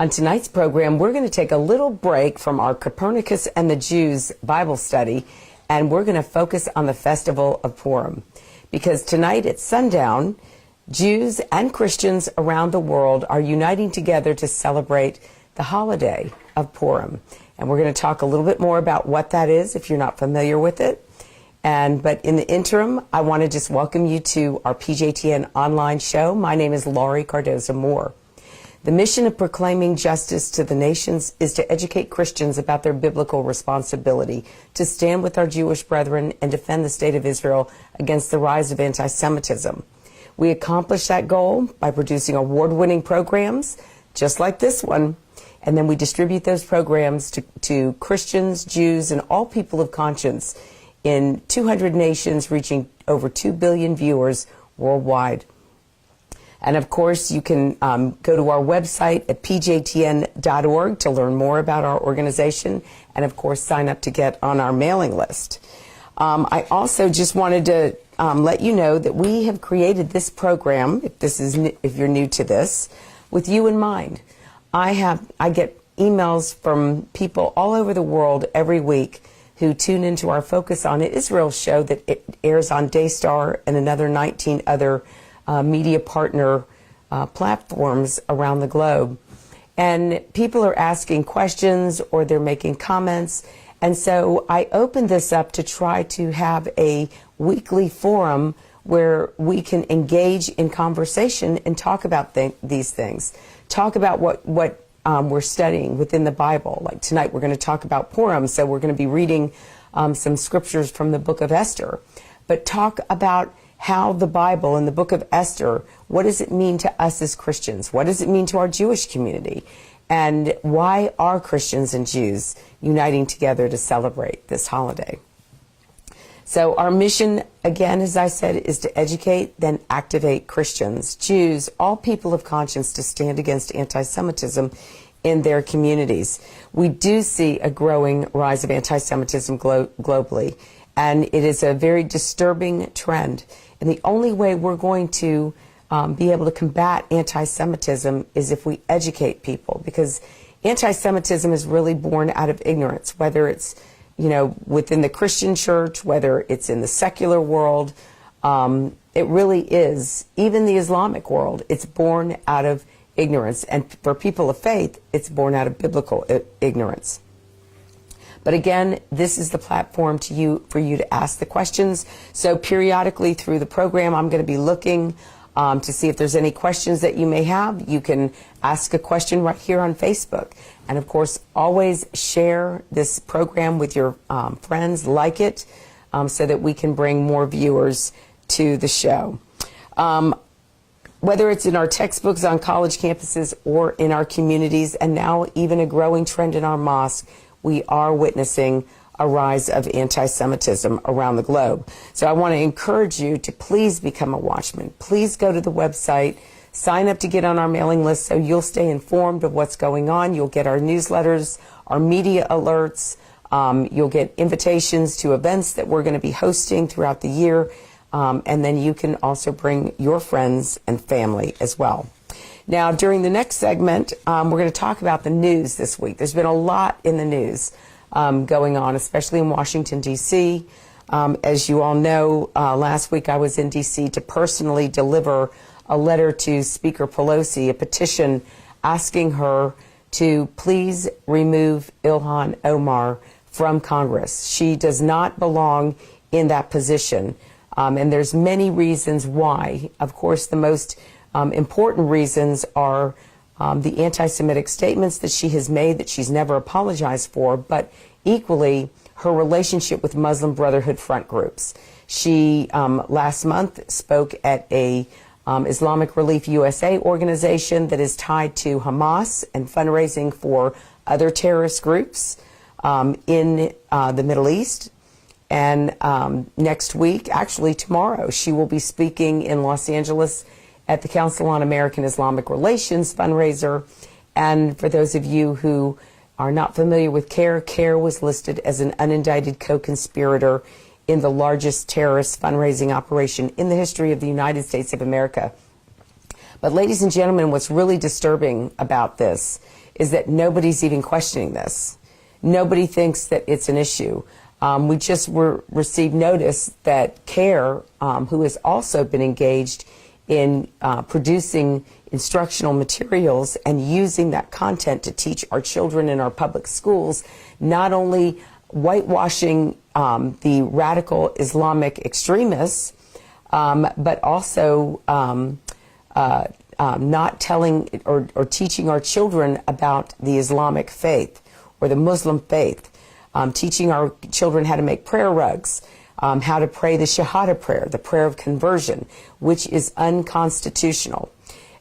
On tonight's program, we're going to take a little break from our Copernicus and the Jews Bible study, and we're going to focus on the Festival of Purim. Because tonight at sundown, Jews and Christians around the world are uniting together to celebrate the holiday of Purim. And we're going to talk a little bit more about what that is if you're not familiar with it. But in the interim, I want to just welcome you to our PJTN online show. My name is Laurie Cardoza-Moore. The mission of proclaiming justice to the nations is to educate Christians about their biblical responsibility to stand with our Jewish brethren and defend the state of Israel against the rise of anti-Semitism. We accomplish that goal by producing award-winning programs, just like this one, and then we distribute those programs to Christians, Jews, and all people of conscience in 200 nations, reaching over 2 billion viewers worldwide. And of course, you can go to our website at pjtn.org to learn more about our organization, and of course, sign up to get on our mailing list. I also just wanted to let you know that we have created this program, if you're new to this, with you in mind. I get emails from people all over the world every week who tune into our Focus on Israel show that it airs on Daystar and another 19 other media partner platforms around the globe. And people are asking questions or they're making comments. And so I opened this up to try to have a weekly forum where we can engage in conversation and talk about these things. Talk about what we're studying within the Bible. Like tonight we're going to talk about Purim, so we're going to be reading some scriptures from the book of Esther. But talk about how the Bible and the book of Esther, what does it mean to us as Christians? What does it mean to our Jewish community? And why are Christians and Jews uniting together to celebrate this holiday? So our mission, again, as I said, is to educate, then activate Christians, Jews, all people of conscience to stand against anti-Semitism in their communities. We do see a growing rise of anti-Semitism globally, and it is a very disturbing trend. And the only way we're going to be able to combat anti-Semitism is if we educate people, because anti-Semitism is really born out of ignorance, whether it's within the Christian church, whether it's in the secular world. It really is, even the Islamic world, it's born out of ignorance. And for people of faith, it's born out of biblical ignorance. But again, this is the platform for you to ask the questions. So periodically through the program, I'm going to be looking to see if there's any questions that you may have. You can ask a question right here on Facebook. And of course, always share this program with your friends, like it, so that we can bring more viewers to the show. Whether it's in our textbooks on college campuses or in our communities, and now even a growing trend in our mosque, we are witnessing a rise of anti-Semitism around the globe. So I want to encourage you to please become a watchman. Please go to the website, sign up to get on our mailing list so you'll stay informed of what's going on. You'll get our newsletters, our media alerts. You'll get invitations to events that we're going to be hosting throughout the year. And then you can also bring your friends and family as well. Now, during the next segment, we're going to talk about the news this week. There's been a lot in the news going on, especially in Washington, D.C. As you all know, last week I was in D.C. to personally deliver a letter to Speaker Pelosi, a petition asking her to please remove Ilhan Omar from Congress. She does not belong in that position. And there's many reasons why. Of course, the most important reasons are the anti-Semitic statements that she has made that she's never apologized for, but equally her relationship with Muslim Brotherhood front groups. She last month spoke at a Islamic Relief USA organization that is tied to Hamas and fundraising for other terrorist groups in the Middle East. And next week, actually tomorrow, she will be speaking in Los Angeles at the Council on American Islamic Relations fundraiser. And for those of you who are not familiar with CARE, CARE was listed as an unindicted co-conspirator in the largest terrorist fundraising operation in the history of the United States of America. But ladies and gentlemen, what's really disturbing about this is that nobody's even questioning this. Nobody thinks that it's an issue. We just received notice that CARE, who has also been engaged in producing instructional materials and using that content to teach our children in our public schools, not only whitewashing the radical Islamic extremists, but also not telling or teaching our children about the Islamic faith or the Muslim faith, teaching our children how to make prayer rugs, how to pray the Shahada prayer, the prayer of conversion, which is unconstitutional.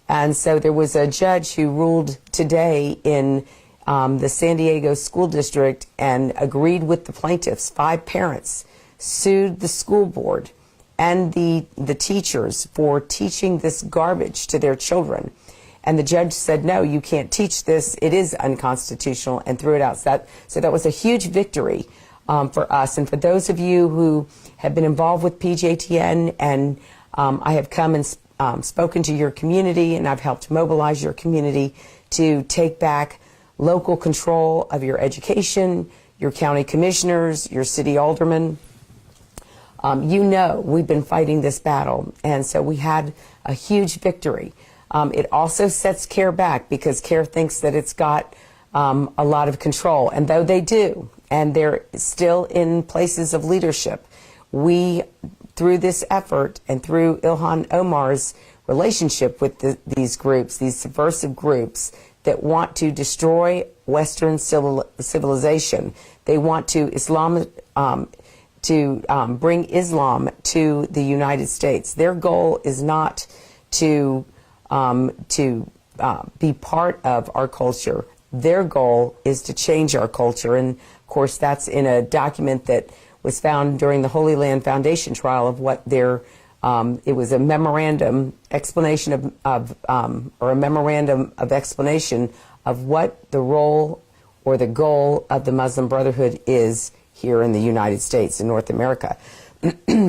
And so there was a judge who ruled today in the San Diego School District and agreed with the plaintiffs. 5 parents sued the school board and the teachers for teaching this garbage to their children. And the judge said, no, you can't teach this. It is unconstitutional, and threw it out. So that was a huge victory for us. And for those of you who have been involved with PJTN, and I have come and spoken to your community, and I've helped mobilize your community to take back local control of your education, your county commissioners, your city aldermen. You know we've been fighting this battle, and so we had a huge victory. It also sets CARE back because CARE thinks that it's got a lot of control, and though they do, and they're still in places of leadership, we, through this effort and through Ilhan Omar's relationship with these groups, these subversive groups that want to destroy Western civilization, they want to bring Islam to the United States. Their goal is not to be part of our culture. Their goal is to change our culture. And of course, that's in a document that was found during the Holy Land Foundation trial of what their, it was a memorandum explanation or a memorandum of explanation of what the role or the goal of the Muslim Brotherhood is here in the United States, in North America.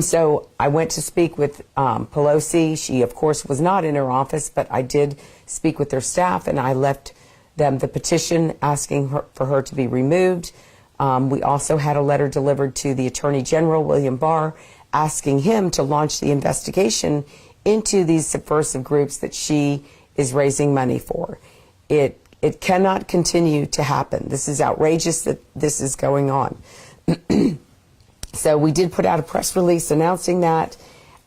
So I went to speak with Pelosi. She, of course, was not in her office, but I did speak with their staff, and I left them the petition asking for her to be removed. We also had a letter delivered to the Attorney General, William Barr, asking him to launch the investigation into these subversive groups that she is raising money for. It cannot continue to happen. This is outrageous that this is going on. So we did put out a press release announcing that,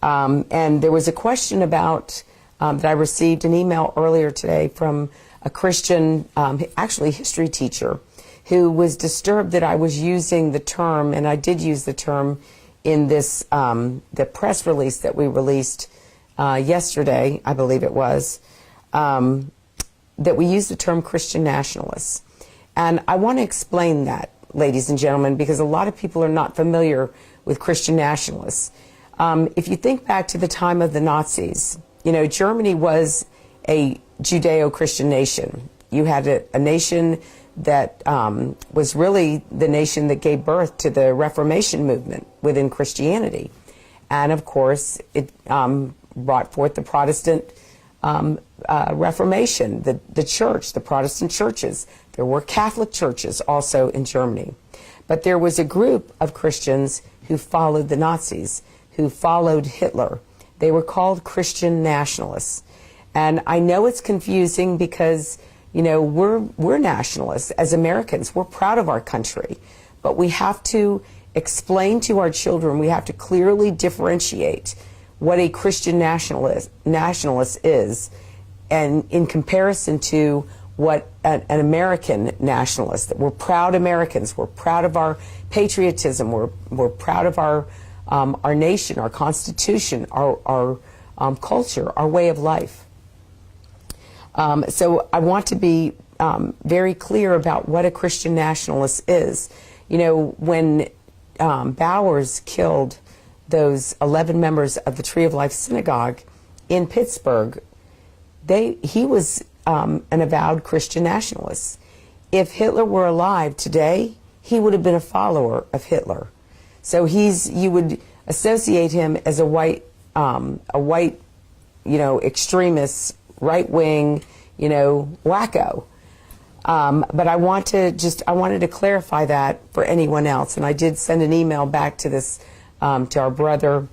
and there was a question about that I received an email earlier today from a Christian, actually history teacher, who was disturbed that I was using the term, and I did use the term in this the press release that we released yesterday, I believe it was, that we used the term Christian nationalists. And I want to explain that, ladies and gentlemen, because a lot of people are not familiar with Christian nationalists. If you think back to the time of the Nazis, you know, Germany was a Judeo-Christian nation. You had a nation that was really the nation that gave birth to the Reformation movement within Christianity. And of course, it brought forth the Protestant Reformation, the church, the Protestant churches. There were Catholic churches also in Germany. But there was a group of Christians who followed the Nazis, who followed Hitler. They were called Christian nationalists. And I know it's confusing because, you know, we're nationalists as Americans. We're proud of our country. But we have to explain to our children, we have to clearly differentiate what a Christian nationalist is, and in comparison to what an American nationalist, that we're proud Americans, we're proud of our patriotism, we're proud of our nation, our Constitution, our culture, our way of life. So I want to be very clear about what a Christian nationalist is. You know, when Bowers killed those 11 members of the Tree of Life Synagogue in Pittsburgh, he was an avowed Christian nationalist. If Hitler were alive today, he would have been a follower of Hitler. So you would associate him as a white, you know, extremist, right-wing, you know, wacko. But I wanted to clarify that for anyone else. And I did send an email back to this, to our brother,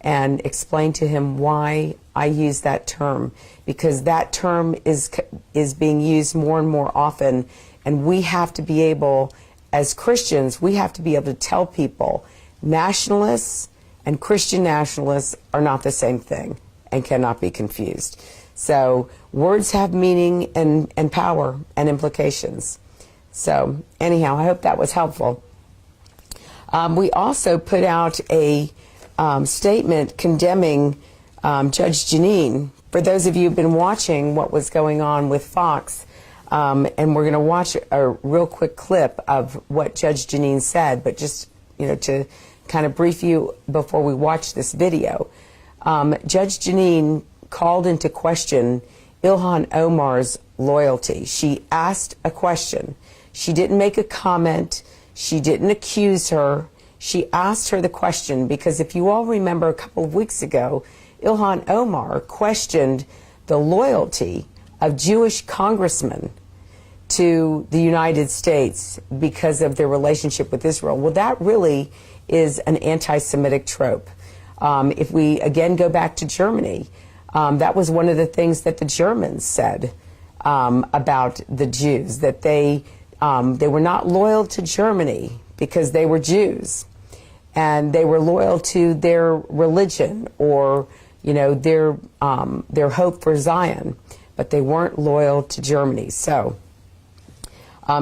and explain to him why I use that term, because that term is being used more and more often, and we have to be able, as Christians, we have to be able to tell people nationalists and Christian nationalists are not the same thing and cannot be confused. So words have meaning and power and implications. So anyhow, I hope that was helpful. We also put out a statement condemning Judge Jeanine. For those of you who've been watching what was going on with Fox, and we're going to watch a real quick clip of what Judge Jeanine said, but just, to kind of brief you before we watch this video. Judge Jeanine called into question Ilhan Omar's loyalty. She asked a question. She didn't make a comment. She didn't accuse her. She asked her the question because if you all remember a couple of weeks ago, Ilhan Omar questioned the loyalty of Jewish congressmen to the United States because of their relationship with Israel. Well, that really is an anti-Semitic trope. If we again go back to Germany, that was one of the things that the Germans said about the Jews, that they were not loyal to Germany because they were Jews, and they were loyal to their religion or their hope for Zion, but they weren't loyal to Germany. So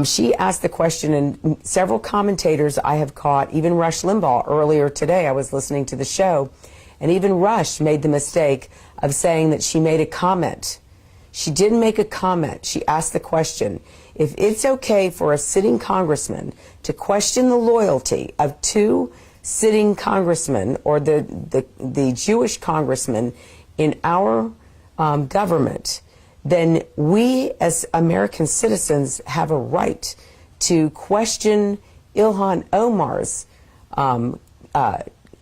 she asked the question, and several commentators I have caught, even Rush Limbaugh earlier today, I was listening to the show, and even Rush made the mistake of saying that she made a comment. She didn't make a comment. She asked the question, if it's okay for a sitting congressman to question the loyalty of two sitting congressmen or the Jewish congressmen in our government, then we as American citizens have a right to question Ilhan Omar's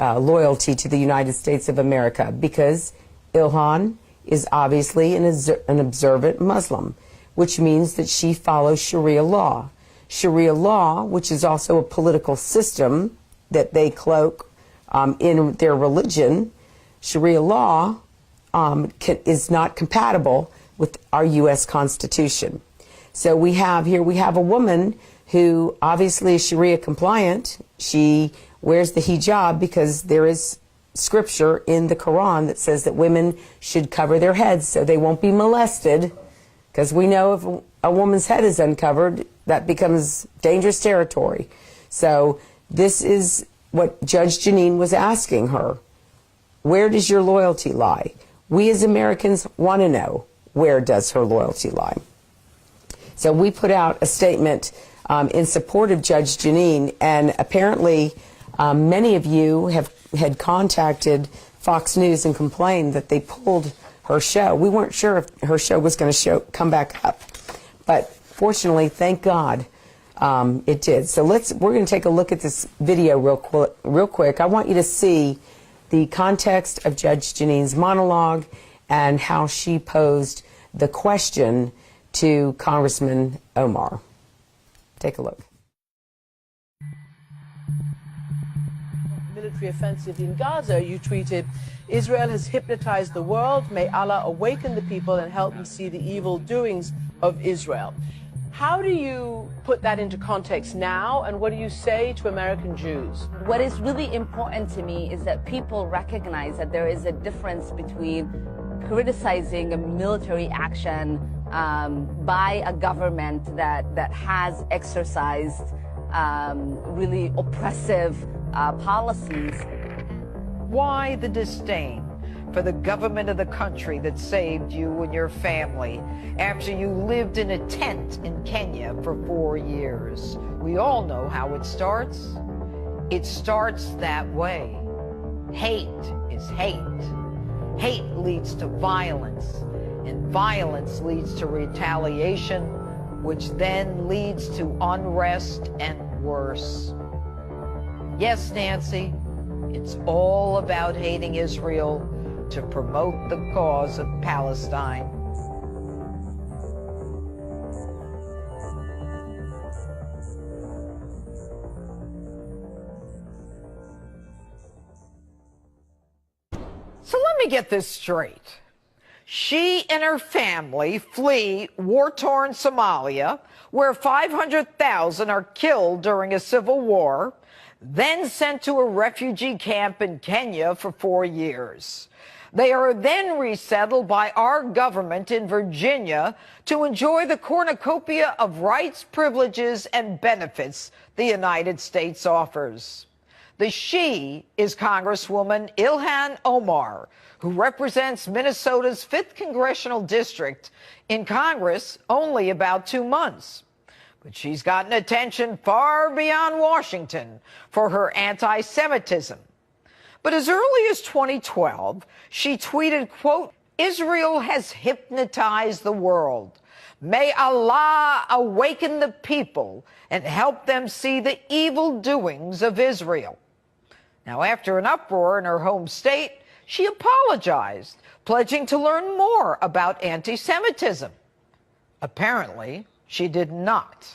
loyalty to the United States of America, because Ilhan is obviously an observant Muslim, which means that she follows Sharia law. Sharia law, which is also a political system that they cloak in their religion, Sharia law is not compatible with our U.S. Constitution. So we have a woman who obviously is Sharia compliant. She wears the hijab because there is scripture in the Quran that says that women should cover their heads so they won't be molested, because we know if a woman's head is uncovered, that becomes dangerous territory. So this is what Judge Jeanine was asking her. Where does your loyalty lie? We as Americans want to know, where does her loyalty lie? So we put out a statement in support of Judge Jeanine, and apparently many of you had contacted Fox News and complained that they pulled her show. We weren't sure if her show was going to come back up, but fortunately, thank God, it did. So we're going to take a look at this video real quick. I want you to see the context of Judge Jeanine's monologue and how she posed the question to Congressman Omar. Take a look. Military offensive in Gaza, you tweeted, Israel has hypnotized the world. May Allah awaken the people and help them see the evil doings of Israel. How do you put that into context now, and what do you say to American Jews? What is really important to me is that people recognize that there is a difference between criticizing a military action by a government that has exercised really oppressive policies. Why the disdain for the government of the country that saved you and your family after you lived in a tent in Kenya for 4 years? We all know how it starts. It starts that way. Hate is hate. Hate leads to violence, and violence leads to retaliation, which then leads to unrest and worse. Yes, Nancy, it's all about hating Israel to promote the cause of Palestine. me get this straight. She and her family flee war-torn Somalia, where 500,000 are killed during a civil war, then sent to a refugee camp in Kenya for 4 years. They are then resettled by our government in Virginia to enjoy the cornucopia of rights, privileges, and benefits the United States offers. The she is Congresswoman Ilhan Omar, who represents Minnesota's 5th Congressional District in Congress only about 2 months. But she's gotten attention far beyond Washington for her anti-Semitism. But as early as 2012, she tweeted, quote, "Israel has hypnotized the world. May Allah awaken the people and help them see the evil doings of Israel." Now, after an uproar in her home state, she apologized, pledging to learn more about anti-Semitism. Apparently, she did not.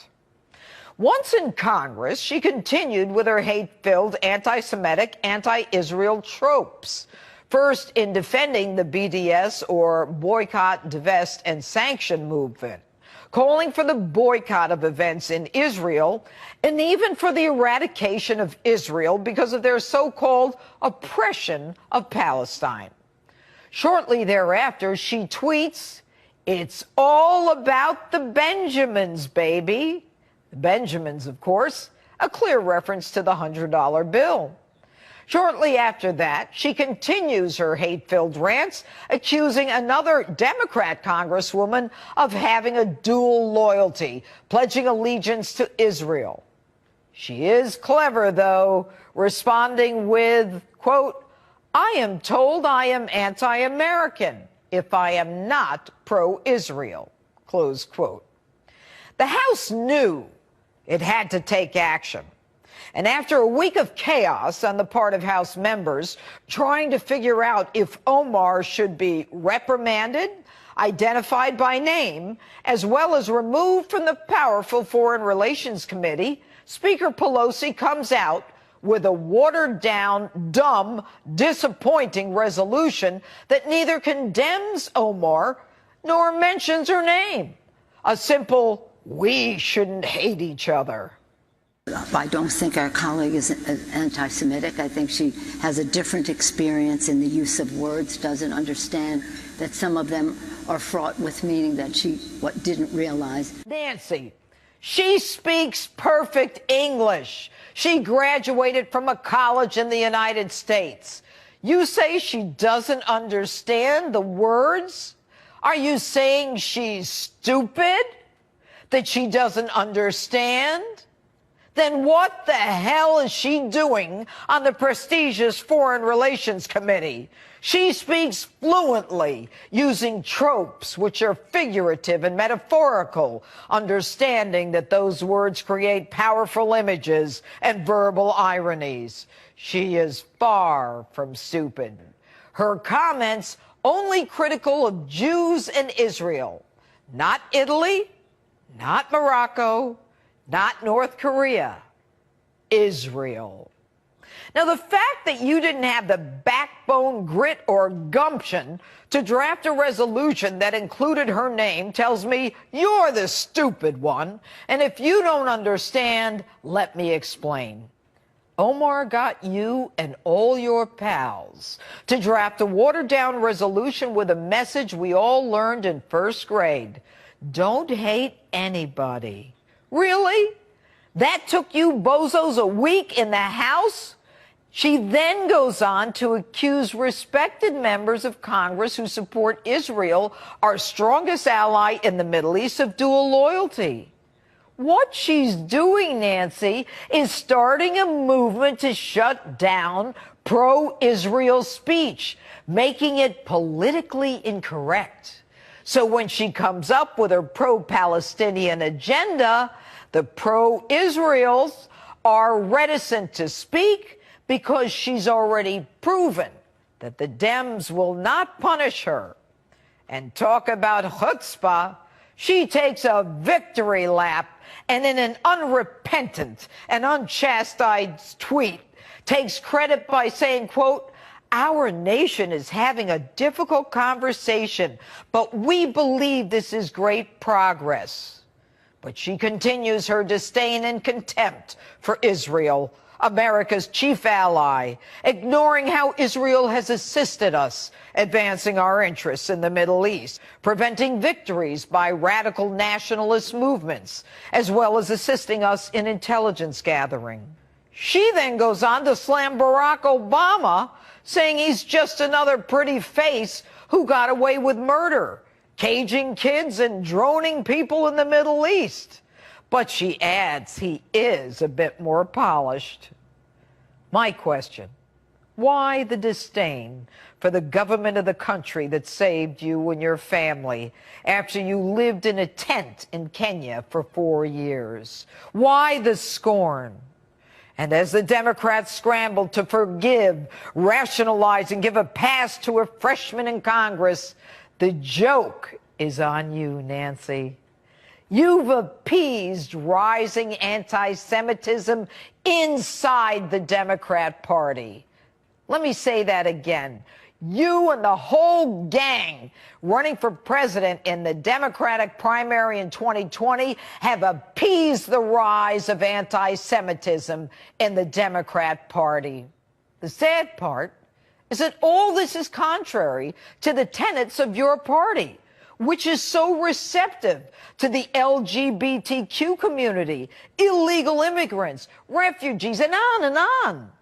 Once in Congress, she continued with her hate-filled anti-Semitic, anti-Israel tropes. First, in defending the BDS, or Boycott, Divest, and Sanction movement, calling for the boycott of events in Israel, and even for the eradication of Israel because of their so-called oppression of Palestine. Shortly thereafter, she tweets, "It's all about the Benjamins, baby." The Benjamins, of course, a clear reference to the $100 bill. Shortly after that, she continues her hate-filled rants, accusing another Democrat congresswoman of having a dual loyalty, pledging allegiance to Israel. She is clever, though, responding with, quote, "I am told I am anti-American if I am not pro-Israel," close quote. The House knew it had to take action. And after a week of chaos on the part of House members trying to figure out if Omar should be reprimanded, identified by name, as well as removed from the powerful Foreign Relations Committee, Speaker Pelosi comes out with a watered-down, dumb, disappointing resolution that neither condemns Omar nor mentions her name. A simple, "We shouldn't hate each other." I don't think our colleague is anti-Semitic. I think she has a different experience in the use of words, doesn't understand that some of them are fraught with meaning that she didn't realize. Nancy, she speaks perfect English. She graduated from a college in the United States. You say she doesn't understand the words? Are you saying she's stupid? That she doesn't understand? Then what the hell is she doing on the prestigious Foreign Relations Committee? She speaks fluently, using tropes which are figurative and metaphorical, understanding that those words create powerful images and verbal ironies. She is far from stupid. Her comments only critical of Jews and Israel, not Italy, not Morocco, not North Korea, Israel. Now, the fact that you didn't have the backbone, grit, or gumption to draft a resolution that included her name tells me you're the stupid one. And if you don't understand, let me explain. Omar got you and all your pals to draft a watered-down resolution with a message we all learned in first grade. Don't hate anybody. Really? That took you bozos a week in the House? She then goes on to accuse respected members of Congress who support Israel, our strongest ally in the Middle East, of dual loyalty. What she's doing, Nancy, is starting a movement to shut down pro-Israel speech, making it politically incorrect. So when she comes up with her pro-Palestinian agenda, the pro-Israels are reticent to speak because she's already proven that the Dems will not punish her. And talk about chutzpah, she takes a victory lap and in an unrepentant and unchastised tweet takes credit by saying, quote, Our nation is having a difficult conversation, but we believe this is great progress. But she continues her disdain and contempt for Israel, America's chief ally, ignoring how Israel has assisted us advancing our interests in the Middle East, preventing victories by radical nationalist movements, as well as assisting us in intelligence gathering. She then goes on to slam Barack Obama, saying he's just another pretty face who got away with murder, caging kids and droning people in the Middle East. But she adds he is a bit more polished. My question, why the disdain for the government of the country that saved you and your family after you lived in a tent in Kenya for 4 years? Why the scorn? And as the Democrats scrambled to forgive, rationalize, and give a pass to a freshman in Congress, the joke is on you, Nancy. You've appeased rising anti-Semitism inside the Democrat Party. Let me say that again. You and the whole gang running for president in the Democratic primary in 2020 have appeased the rise of anti-Semitism in the Democrat Party. The sad part is that all this is contrary to the tenets of your party, which is so receptive to the LGBTQ community, illegal immigrants, refugees, and on and on.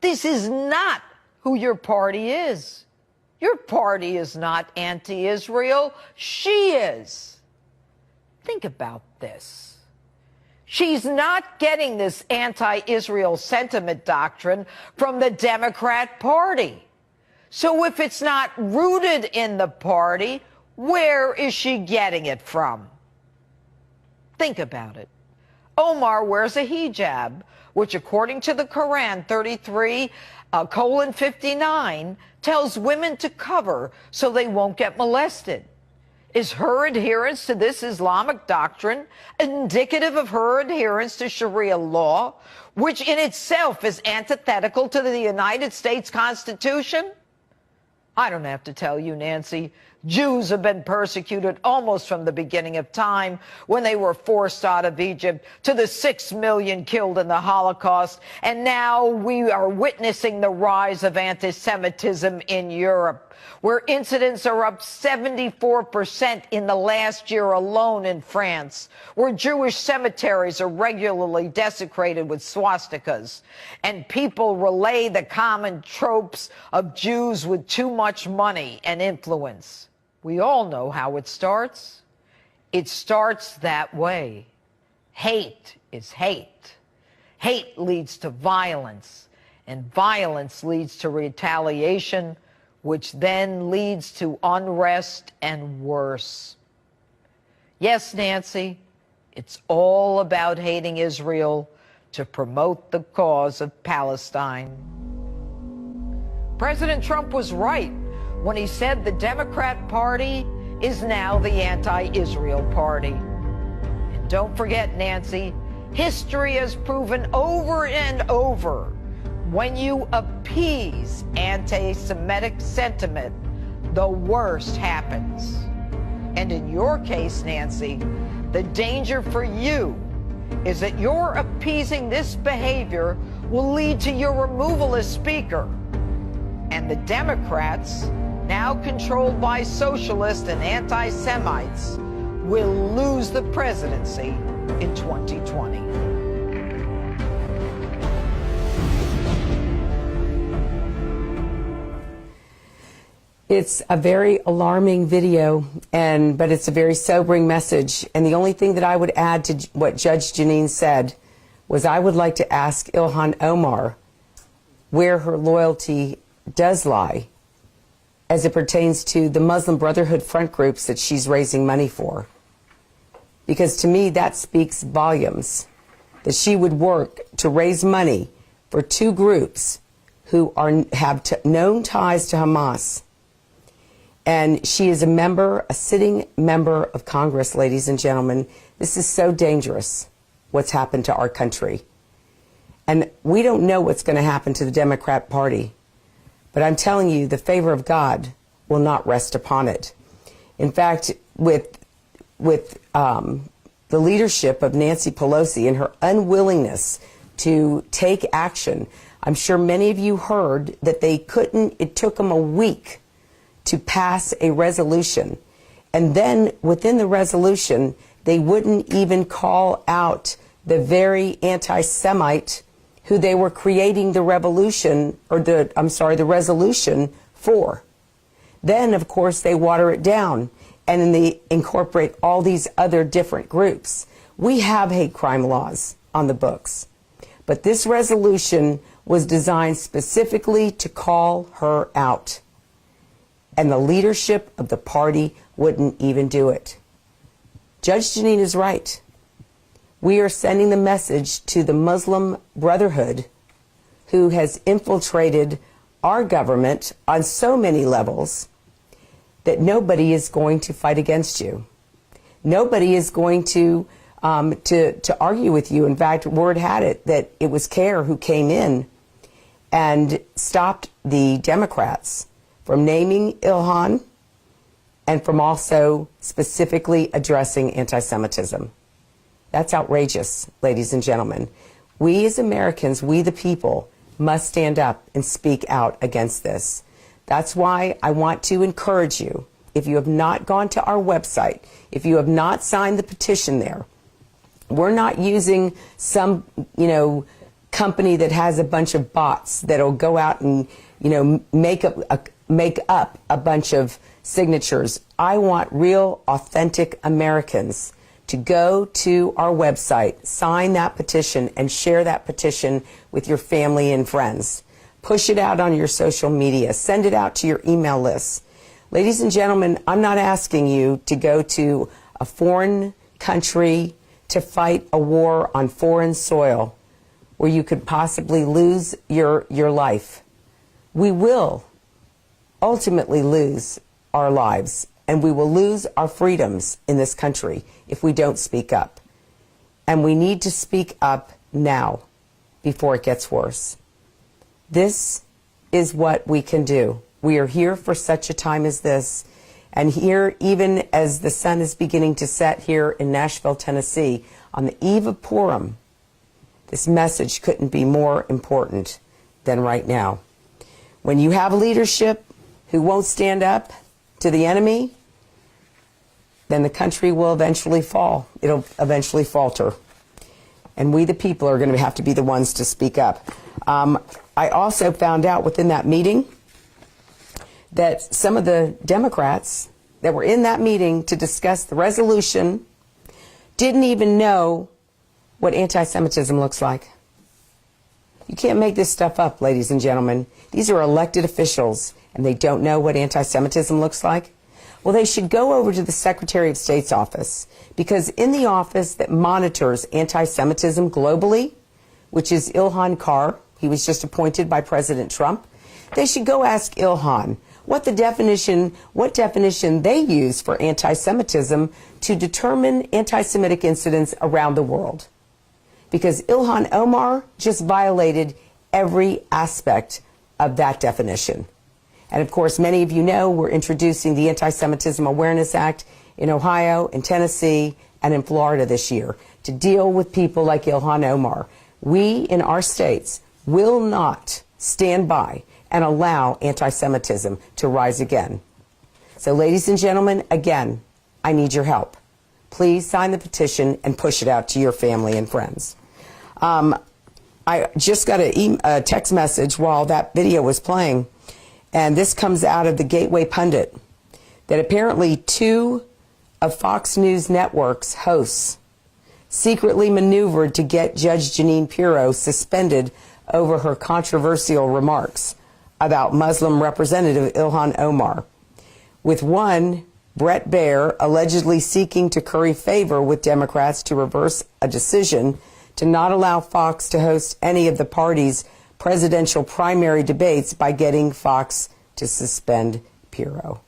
This is not who your party is. Your party is not anti-Israel. She is. Think about this. She's not getting this anti-Israel sentiment doctrine from the Democrat Party. So if it's not rooted in the party, where is she getting it from? Think about it. Omar wears a hijab, which according to the Quran 33:59 tells women to cover so they won't get molested. Is her adherence to this Islamic doctrine indicative of her adherence to Sharia law, which in itself is antithetical to the United States Constitution? I don't have to tell you, Nancy. Jews have been persecuted almost from the beginning of time, when they were forced out of Egypt, to the 6 million killed in the Holocaust. And now we are witnessing the rise of anti-Semitism in Europe, where incidents are up 74% in the last year alone in France, where Jewish cemeteries are regularly desecrated with swastikas, and people relay the common tropes of Jews with too much money and influence. We all know how it starts. It starts that way. Hate is hate. Hate leads to violence, and violence leads to retaliation, which then leads to unrest and worse. Yes, Nancy, it's all about hating Israel to promote the cause of Palestine. President Trump was right when he said the Democrat Party is now the anti-Israel party. And don't forget, Nancy, history has proven over and over, when you appease anti-Semitic sentiment, the worst happens. And in your case, Nancy, the danger for you is that your appeasing this behavior will lead to your removal as Speaker. And the Democrats, now controlled by socialists and anti-Semites, will lose the presidency in 2020. It's a very alarming video, but it's a very sobering message. And the only thing that I would add to what Judge Janine said was I would like to ask Ilhan Omar where her loyalty does lie as it pertains to the Muslim Brotherhood front groups that she's raising money for. Because to me, that speaks volumes, that she would work to raise money for two groups who have known ties to Hamas. And she is a sitting member of Congress, ladies and gentlemen. This is so dangerous, what's happened to our country. And we don't know what's going to happen to the Democrat Party. But I'm telling you, the favor of God will not rest upon it. In fact, with the leadership of Nancy Pelosi and her unwillingness to take action, I'm sure many of you heard that it took them a week to pass a resolution. And then within the resolution, they wouldn't even call out the very anti-Semite who they were creating the resolution for. Then, of course, they water it down and then they incorporate all these other different groups. We have hate crime laws on the books, but this resolution was designed specifically to call her out. And the leadership of the party wouldn't even do it. Judge Janine is right. We are sending the message to the Muslim Brotherhood, who has infiltrated our government on so many levels, that nobody is going to fight against you. Nobody is going to argue with you. In fact, word had it that it was CARE who came in and stopped the Democrats from naming Ilhan and from also specifically addressing anti-Semitism. That's outrageous, ladies and gentlemen. We as Americans, we the people, must stand up and speak out against this. That's why I want to encourage you, if you have not gone to our website, if you have not signed the petition there, we're not using some, company that has a bunch of bots that'll go out and, make up a bunch of signatures. I want real, authentic Americans to go to our website, sign that petition, and share that petition with your family and friends. Push it out on your social media. Send it out to your email lists. Ladies and gentlemen, I'm not asking you to go to a foreign country to fight a war on foreign soil where you could possibly lose your life. We will ultimately lose our lives, and we will lose our freedoms in this country if we don't speak up. And we need to speak up now before it gets worse. This is what we can do. We are here for such a time as this. And here, even as the sun is beginning to set here in Nashville, Tennessee, on the eve of Purim, this message couldn't be more important than right now. When you have leadership who won't stand up to the enemy, then the country will eventually fall. It'll eventually falter. And we, the people, are going to have to be the ones to speak up. I also found out within that meeting that some of the Democrats that were in that meeting to discuss the resolution didn't even know what anti-Semitism looks like. You can't make this stuff up, ladies and gentlemen. These are elected officials, and they don't know what anti-Semitism looks like. Well, they should go over to the Secretary of State's office, because in the office that monitors anti-Semitism globally, which is Ilhan Carr, he was just appointed by President Trump, they should go ask Ilhan what definition they use for anti-Semitism to determine anti-Semitic incidents around the world. Because Ilhan Omar just violated every aspect of that definition. And of course, many of you know we're introducing the Anti-Semitism Awareness Act in Ohio, in Tennessee, and in Florida this year to deal with people like Ilhan Omar. We in our states will not stand by and allow anti-Semitism to rise again. So ladies and gentlemen, again, I need your help. Please sign the petition and push it out to your family and friends. I just got a text message while that video was playing, and this comes out of the Gateway Pundit, that apparently 2 of Fox News Network's hosts secretly maneuvered to get Judge Jeanine Pirro suspended over her controversial remarks about Muslim Representative Ilhan Omar, with one, Brett Baier, allegedly seeking to curry favor with Democrats to reverse a decision to not allow Fox to host any of the party's presidential primary debates by getting Fox to suspend Pirro.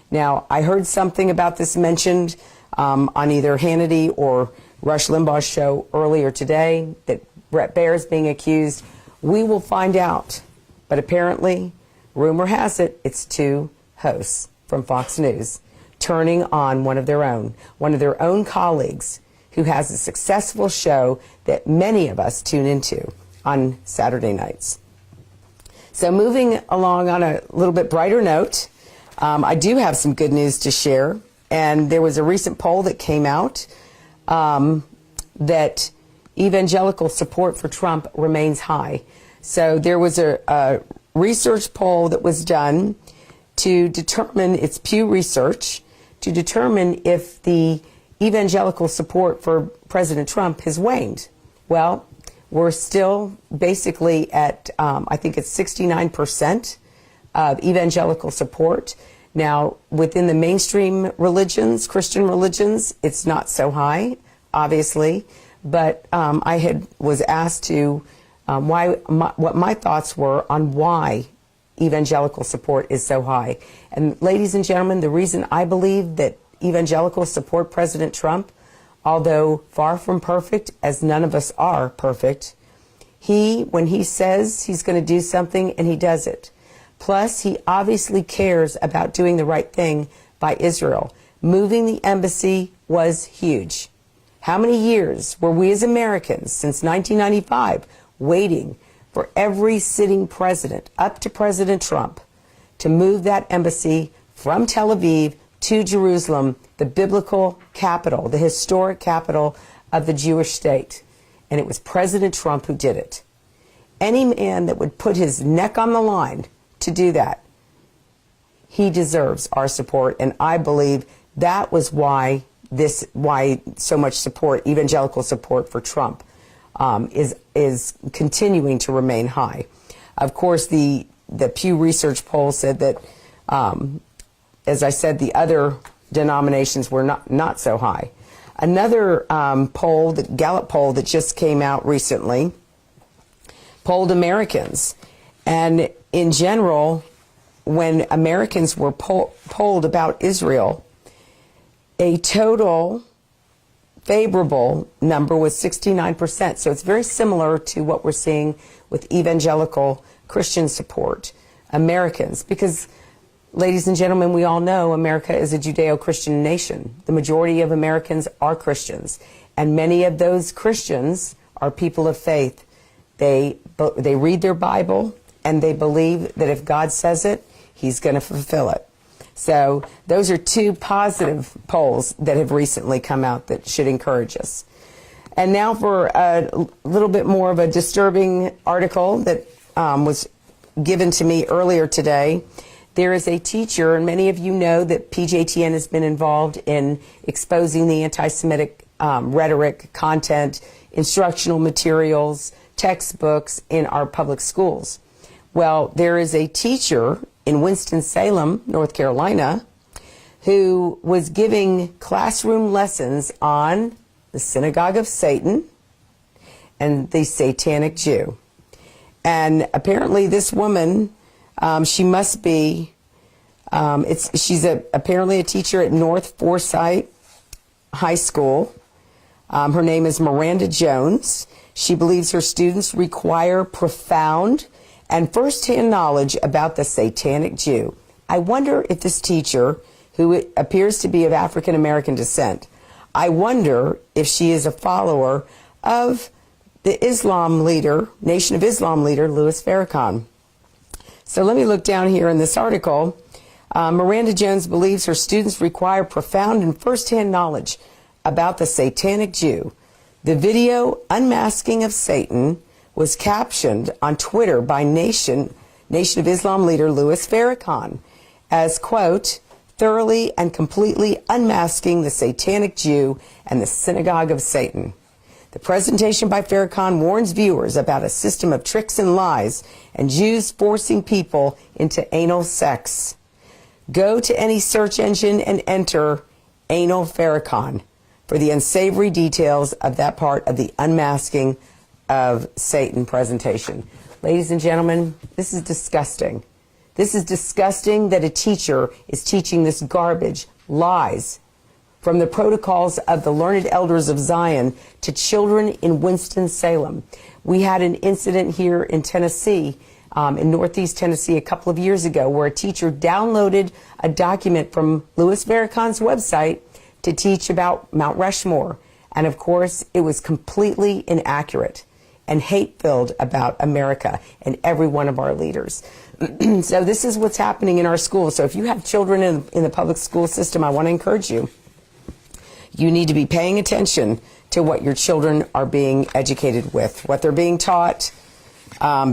Now, I heard something about this mentioned on either Hannity or Rush Limbaugh's show earlier today, that Brett Baier is being accused. We will find out. But apparently, Rumor has it, it's two hosts from Fox News turning on one of their own colleagues who has a successful show that many of us tune into on Saturday nights. So moving along on a little bit brighter note, I do have some good news to share. And there was a recent poll that came out that evangelical support for Trump remains high. So there was a research poll that was done to determine, it's Pew Research, to determine if the evangelical support for President Trump has waned. Well, we're still basically at, I think it's 69% of evangelical support. Now, within the mainstream religions, Christian religions, it's not so high, obviously. But I was asked to what my thoughts were on why evangelical support is so high. And ladies and gentlemen, the reason I believe that evangelicals support President Trump, although far from perfect, as none of us are perfect, when he says he's going to do something, and he does it. Plus, he obviously cares about doing the right thing by Israel. Moving the embassy was huge. How many years were we as Americans, since 1995, waiting for every sitting president, up to President Trump, to move that embassy from Tel Aviv to Jerusalem, the biblical capital, the historic capital of the Jewish state? And it was President Trump who did it. Any man that would put his neck on the line to do that, he deserves our support. And I believe that was why so much support, evangelical support for Trump, is continuing to remain high. Of course, the Pew Research poll said that, as I said, the other denominations were not so high. Another poll, the Gallup poll that just came out recently, polled Americans. And in general, when Americans were polled about Israel, a total favorable number was 69%. So it's very similar to what we're seeing with evangelical Christian support. Americans, because, ladies and gentlemen, we all know America is a Judeo-Christian nation. The majority of Americans are Christians, and many of those Christians are people of faith. They read their Bible, and they believe that if God says it, he's going to fulfill it. So those are two positive polls that have recently come out that should encourage us. And now for a little bit more of a disturbing article that was given to me earlier today. There is a teacher, and many of you know that PJTN has been involved in exposing the anti-Semitic rhetoric, content, instructional materials, textbooks in our public schools. Well, there is a teacher in Winston-Salem, North Carolina, who was giving classroom lessons on the synagogue of Satan and the Satanic Jew. And apparently this woman, she must be, she's apparently a teacher at North Forsyth High School. Her name is Miranda Jones. She believes her students require profound and first-hand knowledge about the Satanic Jew. I wonder if this teacher, who appears to be of African-American descent, I wonder if she is a follower of the Islam leader, Nation of Islam leader, Louis Farrakhan. So let me look down here in this article. Miranda Jones believes her students require profound and first-hand knowledge about the Satanic Jew. The video, Unmasking of Satan, was captioned on Twitter by Nation of Islam leader Louis Farrakhan as, quote, thoroughly and completely unmasking the Satanic Jew and the synagogue of Satan. The presentation by Farrakhan warns viewers about a system of tricks and lies and Jews forcing people into anal sex. Go to any search engine and enter Anal Farrakhan for the unsavory details of that part of the unmasking of Satan presentation. Ladies and gentlemen, this is disgusting. This is disgusting that a teacher is teaching this garbage, lies, from the protocols of the learned elders of Zion to children in Winston-Salem. We had an incident here in Tennessee in Northeast Tennessee a couple of years ago where a teacher downloaded a document from Louis Farrakhan's website to teach about Mount Rushmore. And of course, it was completely inaccurate and hate-filled about America and every one of our leaders. So this is what's happening in our schools. So if you have children in the public school system, I want to encourage you. You need to be paying attention to what your children are being educated with, what they're being taught,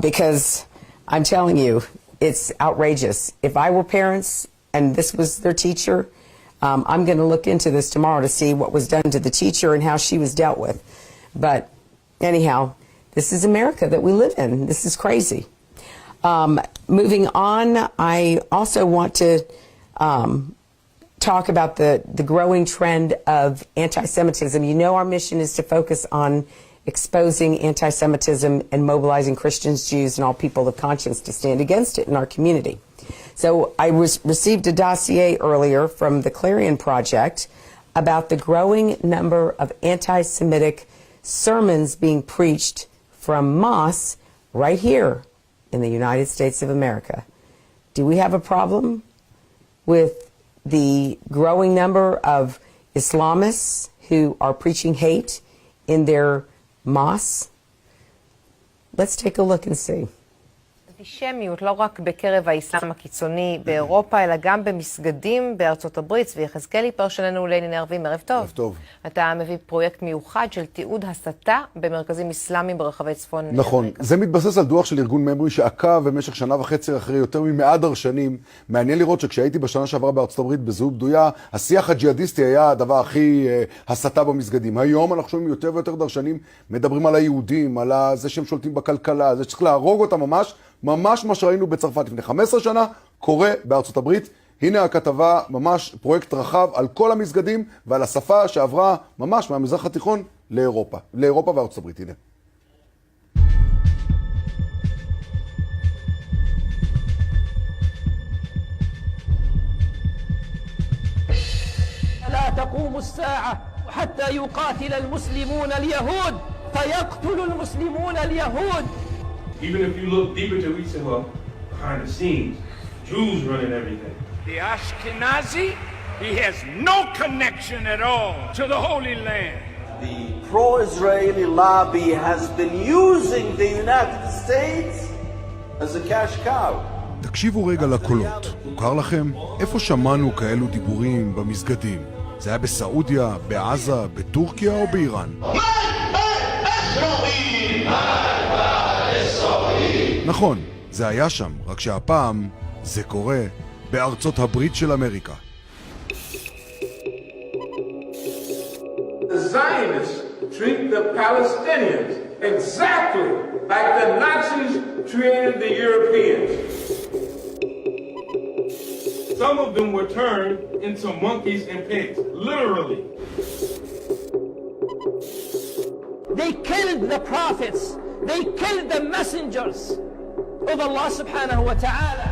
because I'm telling you, it's outrageous. If I were parents and this was their teacher, I'm going to look into this tomorrow to see what was done to the teacher and how she was dealt with. But anyhow, this is America that we live in. This is crazy. Moving on, I also want to talk about the growing trend of anti-Semitism. You know our mission is to focus on exposing anti-Semitism and mobilizing Christians, Jews, and all people of conscience to stand against it in our community. So I received a dossier earlier from the Clarion Project about the growing number of anti-Semitic sermons being preached from mosques right here in the United States of America. Do we have a problem with the growing number of Islamists who are preaching hate in their mosques? Let's take a look and see. אנטישמיות לא רק בקרב האסלאם הקיצוני באירופה, אלא גם במסגדים בארצות הברית. צבי יחזקאלי, פרשננו לענייני ערבים, ערב טוב. ערב טוב. אתה מביא פרויקט מיוחד של תיעוד הסתה במרכזים אסלאמיים ברחבי צפון אמריקה. נכון, זה מתבסס על דוח של ארגון ממרי שעקב במשך שנה וחצי אחרי יותר מ100 דרשנים. מעניין לראות שכשהייתי בשנה שעברה בארצות הברית בזהות בדויה, השיח הג'יהאדיסטי היה הדבר הכי הסתה במסגדים. היום אנחנו שומעים יותר ויותר דרשנים מדברים על היהודים, על זה שהם שולטים בכלכלה, זה שצריך להרוג אותם ממש מה שראינו בצרפת לפני 15 שנה, קורה בארצות הברית. הנה הכתבה, ממש פרויקט רחב על כל המסגדים ועל השפה שעברה ממש מהמזרח התיכון לאירופה וארצות הברית. הנה. لا تقوم الساعة حتى يقاتل المسلمون اليهود فيقتل المسلمون اليهود. Even if you look deeper to each of them, behind the scenes, Jews running everything. The Ashkenazi, he has no connection at all to the Holy Land. The pro-Israeli lobby has been using the United States as a cash cow. תקשיבו רגע לקולות. מוכר לכם? איפה שמענו כאלו דיבורים במסגדים? זה היה בסעודיה, בעזה, בטורקיה או באיראן? נכון, זה היה שם, רק שהפעם זה קורה בארצות הברית של אמריקה. The Zionists treat the Palestinians exactly like the Nazis treated the Europeans. Some of them were turned into monkeys and pigs, literally. They killed the prophets. They killed the messengers of Allah subhanahu wa ta'ala.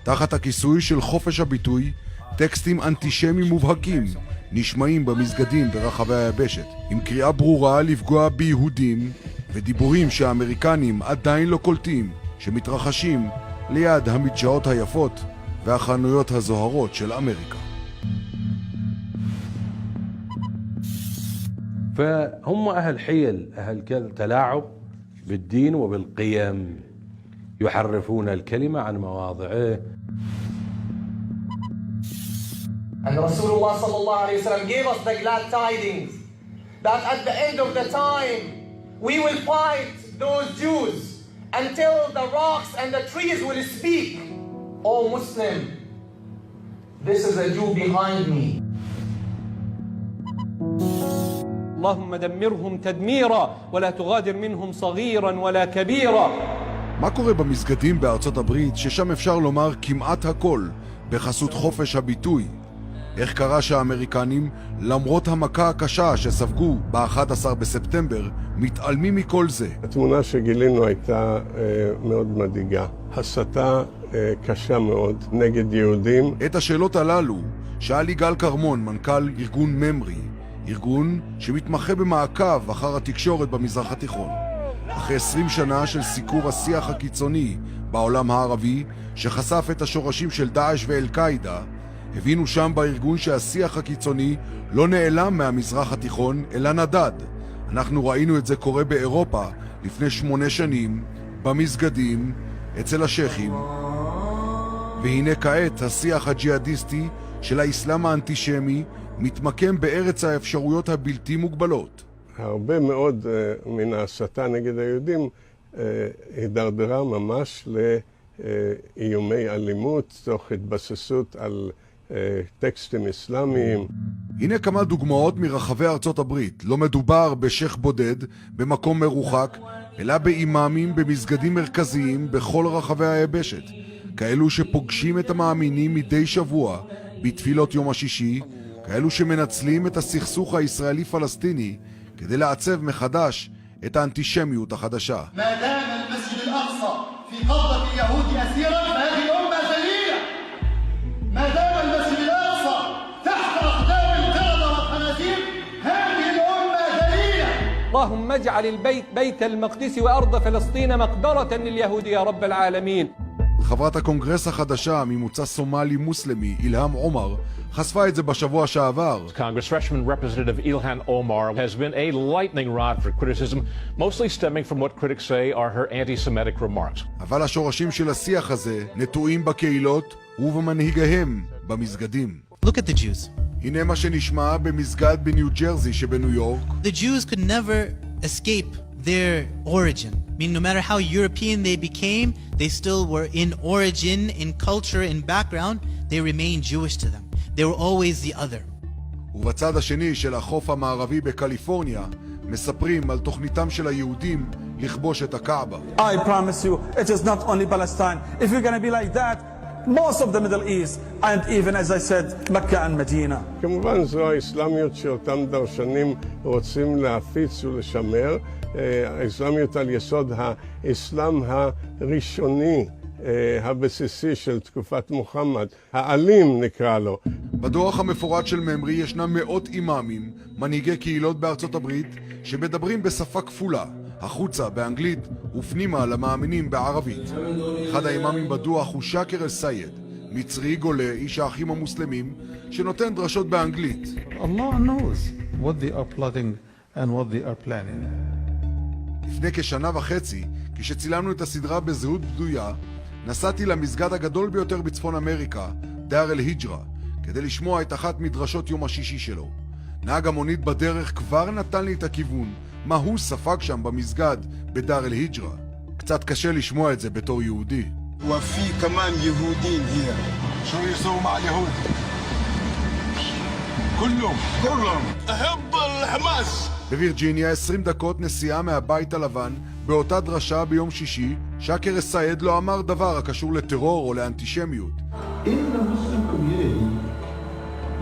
תחת הכיסוי של חופש הביטוי, טקסטים אנטישמיים מובהקים נשמעים במסגדים ברחבי היבשת, עם קריאה ברורה לפגוע ביהודים ודיבורים שהאמריקנים עדיין לא קולטים, שמתרחשים ליד המדשאות היפות והחנויות הזוהרות של אמריקה. فهم أهل حيل، أهل تلاعب بالدين وبالقيم، يحرفون الكلمة عن مواضعه. And Rasulullah sallallahu alayhi wa sallam gave us the glad tidings that at the end of the time we will fight those Jews until the rocks and the trees will speak. O Muslim, this is a Jew behind me. اللهم دمرهم تدميرا ولا تغادر منهم صغيرا ولا كبيرا. מה קורה במסגדים בארצות הברית ששם אפשר לומר כמעט הכל בחסות חופש הביטוי? איך קרה שהאמריקנים, למרות המכה הקשה שספגו ב-11 בספטמבר, מתעלמים מכל זה? התמונה שגילינו הייתה מאוד מדאיגה. הסתה קשה מאוד נגד יהודים. את השאלות הללו שאל יגאל קרמון, מנכ"ל ארגון ממרי, ארגון שמתמחה במעקב אחר התקשורת במזרח התיכון. אחרי 20 שנה של סיקור השיח הקיצוני בעולם הערבי, שחשף את השורשים של דאעש ואל-קאעידה, הבינו שם בארגון שהשיח הקיצוני לא נעלם מהמזרח התיכון, אלא נדד. אנחנו ראינו את זה קורה באירופה לפני 8 שנים, במסגדים, אצל השייחים. והנה כעת השיח הג'יהאדיסטי של האסלאם האנטישמי מתמקם בארץ האפשרויות הבלתי מוגבלות. הרבה מאוד מן ההסתה נגד היהודים הידרדרה ממש לאיומי אלימות, תוך התבססות על טקסטים אסלאמיים. הנה כמה דוגמאות מרחבי ארצות הברית. לא מדובר בשייח בודד במקום מרוחק, אלא באימאמים במסגדים מרכזיים בכל רחבי היבשת. כאלו שפוגשים את המאמינים מדי שבוע בתפילות יום השישי, כאלו שמנצלים את הסכסוך הישראלי-פלסטיני כדי לעצב מחדש את האנטישמיות החדשה. ما دام المسجد الأقصى في قبضة اليهود أسيرا فهذه أمة ذليلة. ما دام المسجد الأقصى تحت أقدام القردة والخنازير هذه الأمة ذليلة. اللهم اجعل البيت بيت المقدس وأرض فلسطين مقبرة لليهود يا رب العالمين. חברת הקונגרס החדשה ממוצא סומלי מוסלמי, אילהאם עומר, חשפה את זה בשבוע שעבר. Congress freshman Representative Ilhan Omar has been a lightning rod for criticism, mostly stemming from what critics say are her anti-Semitic remarks. אבל השורשים של השיח הזה נטועים בקהילות ובמנהיגיהם במסגדים. Look at the Jews. הנה מה שנשמע במסגד בניו ג'רזי שבניו יורק. The Jews could never escape their origin. I mean, no matter how European they became, they still were in origin, in culture, in background, they remained Jewish to them. They were always the other. ובצד השני של החוף המערבי בקליפורניה, מספרים על תוכניתם של היהודים לכבוש את הקעבה. I promise you, it is not only Palestine. If you're going to be like that, most of the Middle East, and even as I said, Mecca and Medina. כמובן זו האסלאמיות שאותם דרשנים רוצים להפיץ ולשמר, האסלאמיות על יסוד האסלאם הראשוני, הבסיסי של תקופת מוחמד, האלים נקרא לו. בדוח המפורט של ממרי ישנם מאות אימאמים, מנהיגי קהילות בארצות הברית, שמדברים בשפה כפולה, החוצה באנגלית ופנימה למאמינים בערבית. אחד האימאמים בדוח הוא שקר אל-סייד, מצרי גולה, איש האחים המוסלמים, שנותן דרשות באנגלית. Allah knows what they are plotting and what they are planning. לפני כשנה וחצי, כשצילמנו את הסדרה בזהות בדויה, נסעתי למסגד הגדול ביותר בצפון אמריקה, דאר אל-היג'רה, כדי לשמוע את אחת מדרשות יום השישי שלו. נהג המונית בדרך כבר נתן לי את הכיוון, מה הוא ספג שם במסגד בדאר אל-היג'רה. קצת קשה לשמוע את זה בתור יהודי. وفي كمان يهودين هنا شو يسووا مع اليهود كلهم أحب الحماس. בווירג'יניה 20 דקות נסיעה מהבית הלבן, באותה דרשה ביום שישי, שקר אל-סייד לא אמר דבר הקשור לטרור או לאנטישמיות. In the Muslim community,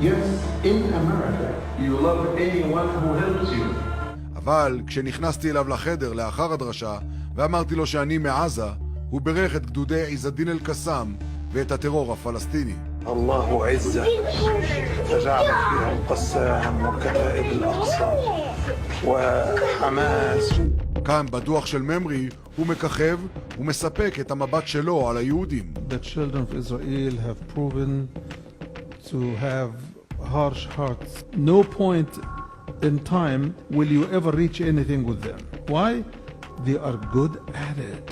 yes, in America, you love anyone who helps you. אבל כשנכנסתי אליו לחדר לאחר הדרשה ואמרתי לו שאני מעזה, הוא ברך את גדודי עז א-דין אל-קסאם ואת הטרור הפלסטיני. الله عزة فجعل فيهم قسام وكتائب الأقصى وحماس. כאן בדוח של ממרי הוא מככב ומספק את המבט שלו על היהודים. The children of Israel have proven to have harsh hearts. No point in time will you ever reach anything with them. Why? They are good at it.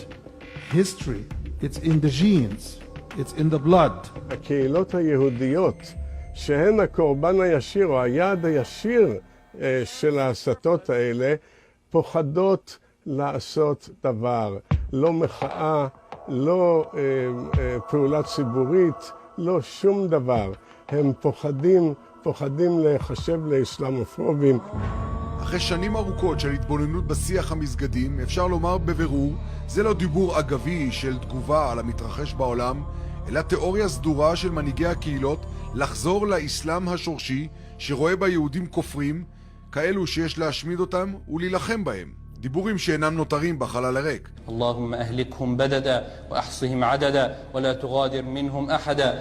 History, it's in the genes. It's in the blood. הקהילות היהודיות שהן הקורבן הישיר או היעד הישיר של ההסתות האלה פוחדות לעשות דבר. לא מחאה, לא פעולה ציבורית, לא שום דבר. הם פוחדים להיחשב לאסלאמופובים. אחרי שנים ארוכות של התבוננות בשיח המסגדים, אפשר לומר בבירור, זה לא דיבור אגבי של תגובה על המתרחש בעולם, אלא תיאוריה סדורה של מנהיגי הקהילות לחזור לאסלאם השורשי שרואה ביהודים כופרים, כאלו שיש להשמיד אותם ולהילחם בהם. דיבורים שאינם נותרים בחלל הריק. اللهم أهلكهم بددا وأحصهم عددا ولا تغادر منهم أحدا.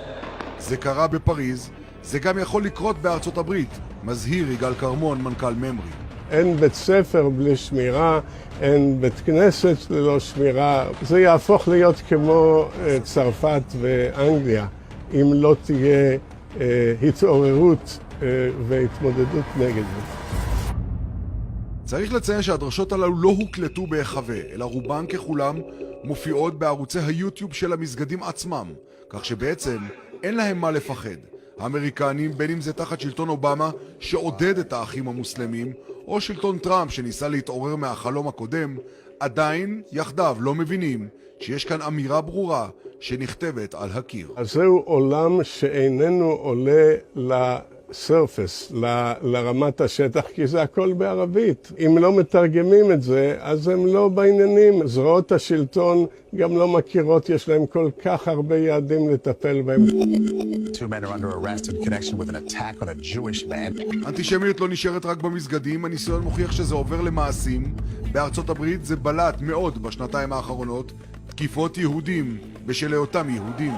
זה קרה בפריז, זה גם יכול לקרות בארצות הברית, מזהיר יגאל קרמון, מנכ"ל ממרי. אין בית ספר בלי שמירה, אין בית כנסת ללא שמירה. זה יהפוך להיות כמו צרפת ואנגליה, אם לא תהיה התעוררות והתמודדות נגד זה. צריך לציין שהדרשות הללו לא הוקלטו בהיחווה, אלא רובן ככולם מופיעות בערוצי היוטיוב של המסגדים עצמם, כך שבעצם אין להם מה לפחד. האמריקנים, בין אם זה תחת שלטון אובמה שעודד את האחים המוסלמים, או שלטון טראמפ שניסה להתעורר מהחלום הקודם, עדיין יחדיו לא מבינים שיש כאן אמירה ברורה שנכתבת על הקיר. אז זהו עולם שאיננו עולה לסרפס, לרמת השטח, כי זה הכל בערבית. אם לא מתרגמים את זה, אז הם לא בעניינים. זרועות השלטון גם לא מכירות, יש להם כל כך הרבה יעדים לטפל בהם. Two men are under arrest in connection with an attack on a Jewish man. אנטישמיות לא נשארת רק במסגדים, הניסיון מוכיח שזה עובר למעשים. בארצות הברית זה בלט מאוד בשנתיים האחרונות, תקיפות יהודים בשל היותם יהודים.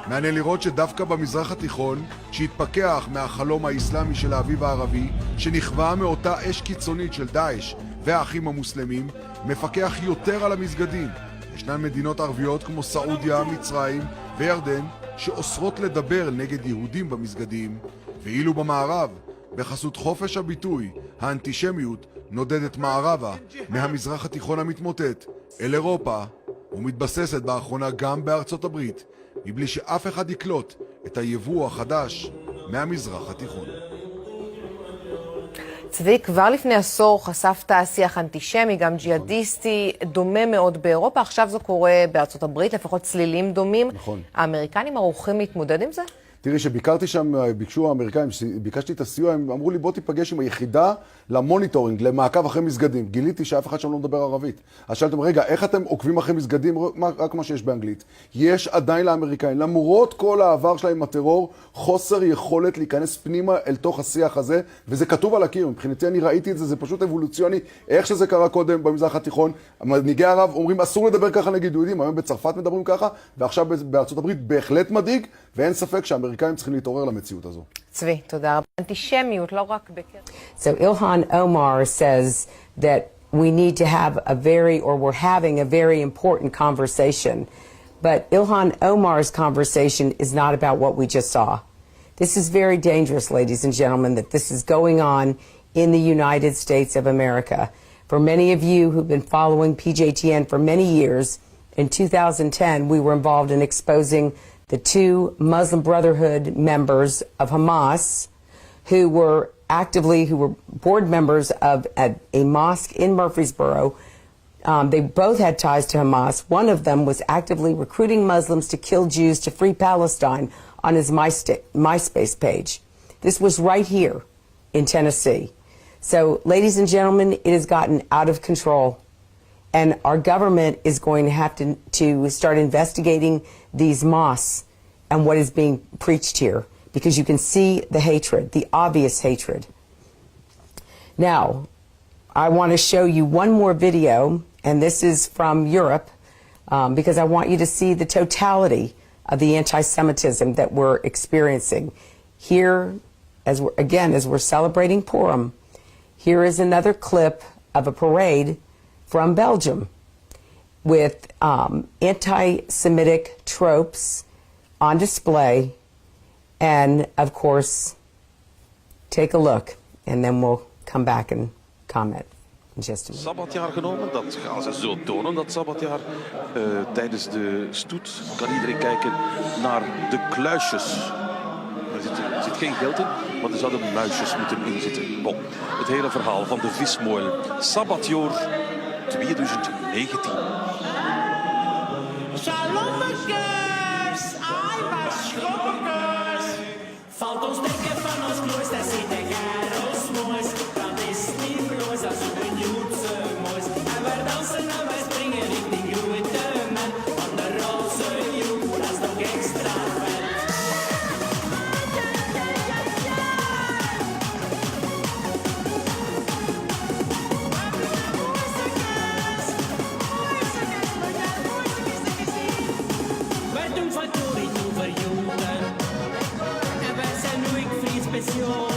מעניין לראות שדווקא במזרח התיכון, שהתפכח מהחלום האסלאמי של האביב הערבי, שנכווה מאותה אש קיצונית של דאעש והאחים המוסלמים, מפקח יותר על המסגדים. ישנן מדינות ערביות כמו סעודיה, מצרים וירדן, שאוסרות לדבר נגד יהודים במסגדים, ואילו במערב, בחסות חופש הביטוי, האנטישמיות נודדת מערבה מהמזרח התיכון המתמוטט אל אירופה, ומתבססת באחרונה גם בארצות הברית, מבלי שאף אחד יקלוט את היבוא החדש מהמזרח התיכון. צבי, כבר לפני עשור חשפת שיח אנטישמי, גם ג'יהאדיסטי, דומה מאוד באירופה, עכשיו זה קורה בארצות הברית, לפחות צלילים דומים. נכון. האמריקנים ערוכים להתמודד עם זה? תראי, שביקרתי שם, ביקשו האמריקאים, ביקשתי את הסיוע, הם אמרו לי בוא תיפגש עם היחידה למוניטורינג, למעקב אחרי מסגדים. גיליתי שאף אחד שם לא מדבר ערבית. אז שאלתם, רגע, איך אתם עוקבים אחרי מסגדים? רק מה שיש באנגלית. יש עדיין לאמריקאים, למרות כל העבר שלהם עם הטרור, חוסר יכולת להיכנס פנימה אל תוך השיח הזה, וזה כתוב על הקיר. מבחינתי אני ראיתי את זה, זה פשוט אבולוציוני. איך שזה קרה קודם במזרח התיכון, מנהיגי ערב אומרים אסור לדבר ככה נגד יהודים, היום בצרפת מדברים ככה, ועכשיו בארצות הברית בהחלט מדאיג, ואין ספק שהאמריקאים צריכים להתעורר למציאות הזו. צבי, תודה רבה. אנטישמיות, לא רק בקרב. So Ilhan Omar says that we need to have we're having a very important conversation. But Ilhan Omar's conversation is not about what we just saw. This is very dangerous, ladies and gentlemen, that this is going on in the United States of America. For many of you who've been following PJTN for many years, in 2010 we were involved in exposing the two Muslim Brotherhood members of Hamas who were board members of a mosque in Murfreesboro. They both had ties to Hamas. One of them was actively recruiting Muslims to kill Jews to free Palestine on his MySpace page. This was right here in Tennessee. So, ladies and gentlemen, it has gotten out of control. And our government is going to have to start investigating these mosques and what is being preached here, because you can see the hatred, the obvious hatred. Now, I want to show you one more video, and this is from Europe, because I want you to see the totality of the anti-Semitism that we're experiencing. Here, as we're celebrating Purim, here is another clip of a parade from Belgium with anti-Semitic tropes on display, and of course, take a look, and then we'll come back and comment in just a minute. Sabbatjaar genomen, dat gaan ze zo tonen, dat sabbatjaar. Tijdens de stoet kan iedereen kijken naar de kluisjes. Er zit geen geld in, maar er zouden muisjes moeten inzitten. Bon, het hele verhaal van de vismolen. Sabbatjaar 2019. Shalom makers, ai was schrokkers. Valt ons denken van ons kloos, daar zit de garos moois. Dat is niet bloos als een joodse moois. En wij dansen en wij springen richting grote man. Van de roze jood, dat is nog extra vet. Wij doen van Tory toe voor Joden. En wij zijn nu ik vriend speciaal.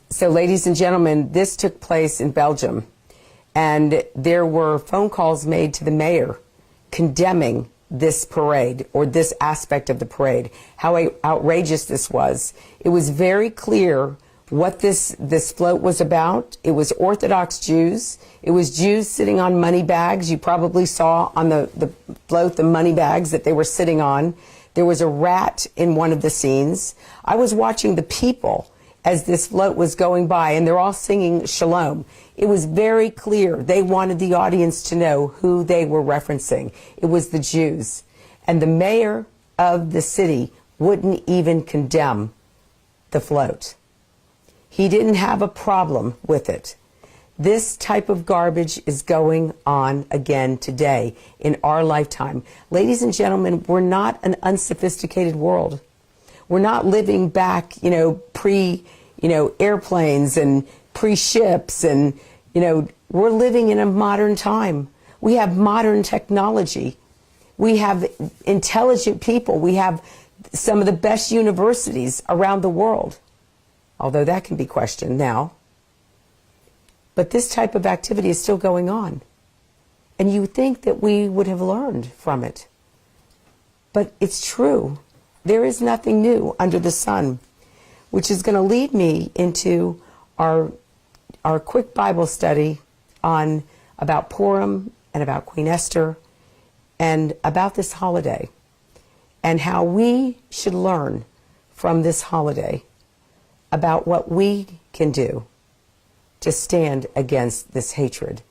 So, ladies and gentlemen, this took place in Belgium, and there were phone calls made to the mayor condemning this parade, or this aspect of the parade, how outrageous this was. It was very clear what this float was about. It was Orthodox Jews. It was Jews sitting on money bags. You probably saw on the float the money bags that they were sitting on. There was a rat in one of the scenes. I was watching the people as this float was going by, and they're all singing Shalom. It was very clear they wanted the audience to know who they were referencing. It was the Jews. And the mayor of the city wouldn't even condemn the float. He didn't have a problem with it. This type of garbage is going on again today in our lifetime. Ladies and gentlemen, we're not an unsophisticated world. We're not living back, pre, airplanes and pre-ships, and, we're living in a modern time. We have modern technology. We have intelligent people. We have some of the best universities around the world, although that can be questioned now. But this type of activity is still going on. And you think that we would have learned from it. But it's true. There is nothing new under the sun, which is going to lead me into our quick Bible study about Purim and about Queen Esther and about this holiday and how we should learn from this holiday about what we can do to stand against this hatred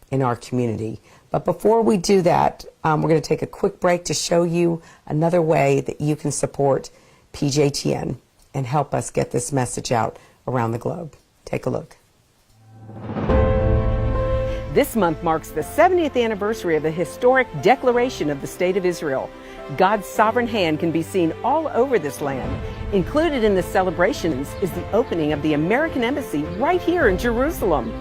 in our community. But before we do that, we're going to take a quick break to show you another way that you can support PJTN and help us get this message out around the globe. Take a look. This month marks the 70th anniversary of the historic Declaration of the State of Israel. God's sovereign hand can be seen all over this land. Included in the celebrations is the opening of the American Embassy right here in Jerusalem.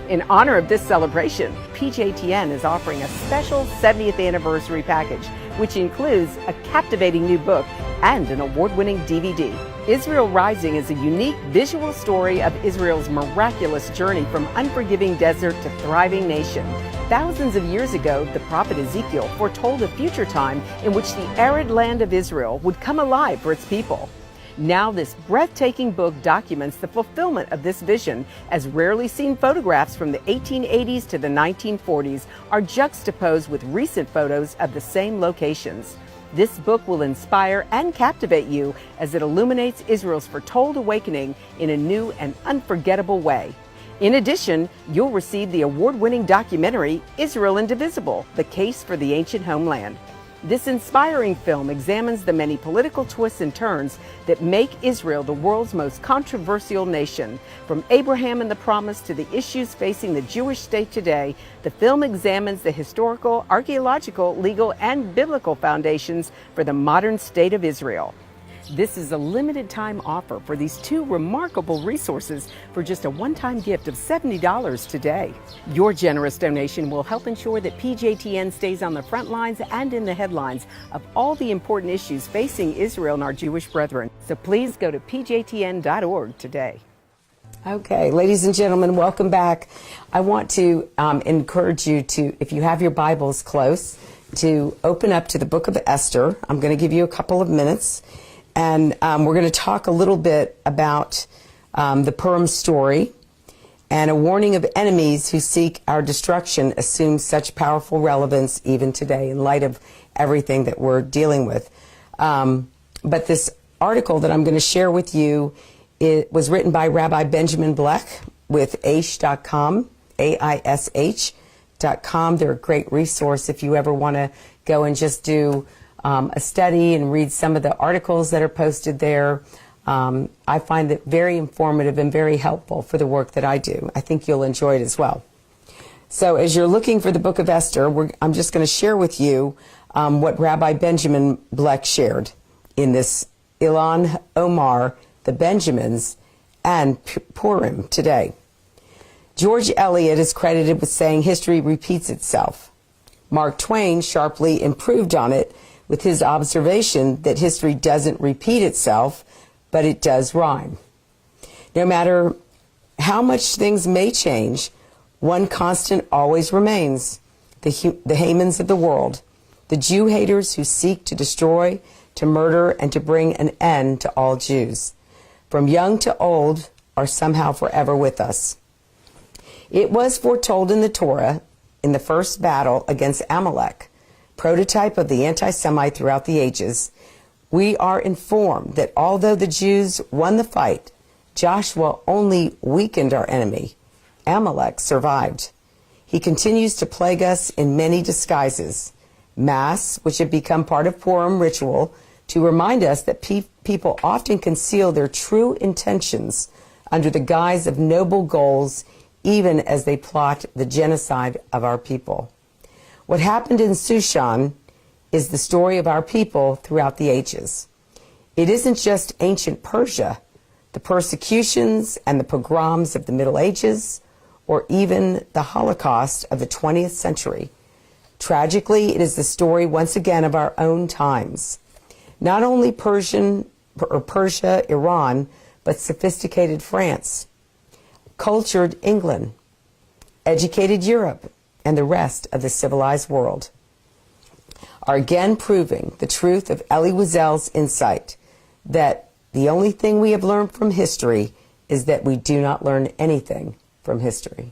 In honor of this celebration, PJTN is offering a special 70th anniversary package, which includes a captivating new book and an award-winning DVD. Israel Rising is a unique visual story of Israel's miraculous journey from unforgiving desert to thriving nation. Thousands of years ago, the prophet Ezekiel foretold a future time in which the arid land of Israel would come alive for its people. Now this breathtaking book documents the fulfillment of this vision, as rarely seen photographs from the 1880s to the 1940s are juxtaposed with recent photos of the same locations. This book will inspire and captivate you as it illuminates Israel's foretold awakening in a new and unforgettable way. In addition, you'll receive the award-winning documentary, Israel Indivisible, The Case for the Ancient Homeland. This inspiring film examines the many political twists and turns that make Israel the world's most controversial nation. From Abraham and the Promise to the issues facing the Jewish state today, the film examines the historical, archaeological, legal, and biblical foundations for the modern state of Israel. This is a limited time offer for these two remarkable resources for just a one-time gift of $70 today. Your generous donation will help ensure that PJTN stays on the front lines and in the headlines of all the important issues facing Israel and our Jewish brethren. So please go to pjtn.org today. Okay, ladies and gentlemen, welcome back. I want to encourage you to, if you have your Bibles close, to open up to the book of Esther. I'm going to give you a couple of minutes. And we're going to talk a little bit about the Purim story, and a warning of enemies who seek our destruction assumes such powerful relevance even today in light of everything that we're dealing with. But this article that I'm going to share with you, it was written by Rabbi Benjamin Bleck with aish.com, AISH.com. They're a great resource if you ever want to go and just do a study and read some of the articles that are posted there. I find it very informative and very helpful for the work that I do. I think you'll enjoy it as well. So as you're looking for the book of Esther, I'm just going to share with you what Rabbi Benjamin Bleck shared in this Ilan Omar, the Benjamins, and Purim today. George Eliot is credited with saying history repeats itself. Mark Twain sharply improved on it with his observation that history doesn't repeat itself, but it does rhyme. No matter how much things may change, one constant always remains: the Hamans of the world, the Jew haters who seek to destroy, to murder, and to bring an end to all Jews, from young to old, are somehow forever with us. It was foretold in the Torah, in the first battle against Amalek, prototype of the anti-Semite throughout the ages, we are informed that although the Jews won the fight, Joshua only weakened our enemy. Amalek survived. He continues to plague us in many disguises. Mass, which have become part of Purim ritual, to remind us that people often conceal their true intentions under the guise of noble goals, even as they plot the genocide of our people. What happened in Shushan is the story of our people throughout the ages. It isn't just ancient Persia, the persecutions and the pogroms of the Middle Ages, or even the Holocaust of the 20th century. Tragically, it is the story once again of our own times. Not only Persia, Iran, but sophisticated France, cultured England, educated Europe, and the rest of the civilized world are again proving the truth of Elie Wiesel's insight that the only thing we have learned from history is that we do not learn anything from history.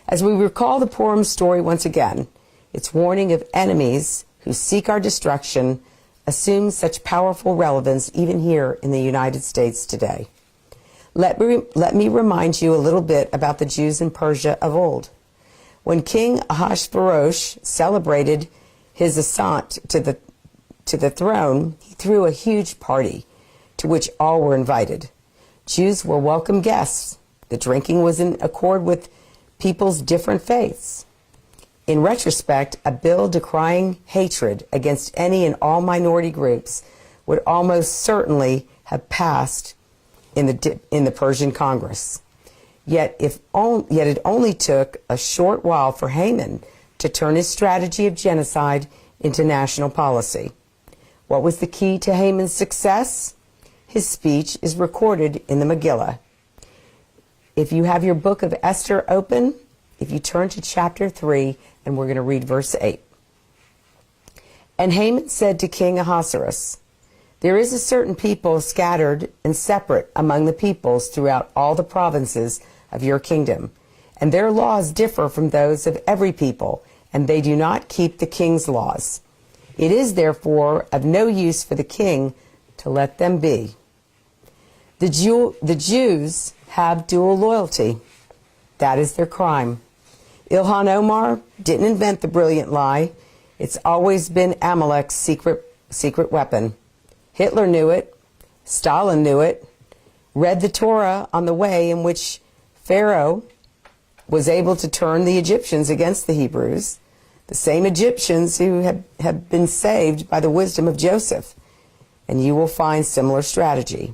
As we recall the Purim story once again, its warning of enemies who seek our destruction assumes such powerful relevance even here in the United States today. Let me remind you a little bit about the Jews in Persia of old. When King Ahasuerus celebrated his ascent to the throne, he threw a huge party to which all were invited. Jews were welcome guests. The drinking was in accord with people's different faiths. In retrospect, a bill decrying hatred against any and all minority groups would almost certainly have passed in the Persian Congress. Yet it only took a short while for Haman to turn his strategy of genocide into national policy. What was the key to Haman's success? His speech is recorded in the Megillah. If you have your book of Esther open, if you turn to chapter 3, and we're going to read verse 8. And Haman said to King Ahasuerus, "There is a certain people scattered and separate among the peoples throughout all the provinces of your kingdom, and their laws differ from those of every people, and they do not keep the king's laws. It is therefore of no use for the king to let them be." The Jews have dual loyalty. That is their crime. Ilhan Omar didn't invent the brilliant lie. It's always been Amalek's secret weapon. Hitler knew it. Stalin knew it. Read the Torah on the way in which Pharaoh was able to turn the Egyptians against the Hebrews, the same Egyptians who have been saved by the wisdom of Joseph. And you will find similar strategy.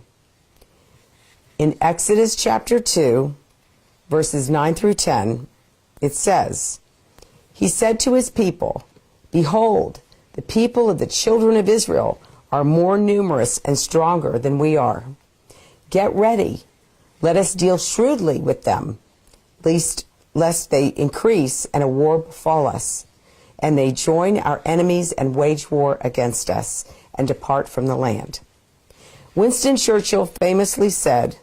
In Exodus chapter 2, verses 9 through 10, it says, "He said to his people, 'Behold, the people of the children of Israel are more numerous and stronger than we are. Get ready. Let us deal shrewdly with them, lest they increase and a war befall us, and they join our enemies and wage war against us and depart from the land.'" Winston Churchill famously said,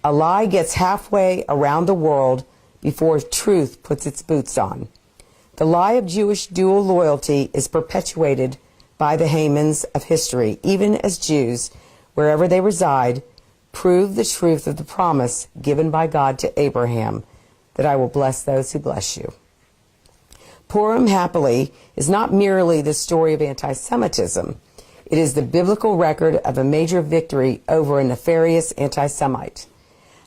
"A lie gets halfway around the world before truth puts its boots on." The lie of Jewish dual loyalty is perpetuated by the Hamans of history, even as Jews, wherever they reside, prove the truth of the promise given by God to Abraham, that I will bless those who bless you. Purim, happily, is not merely the story of anti-Semitism. It is the biblical record of a major victory over a nefarious anti-Semite.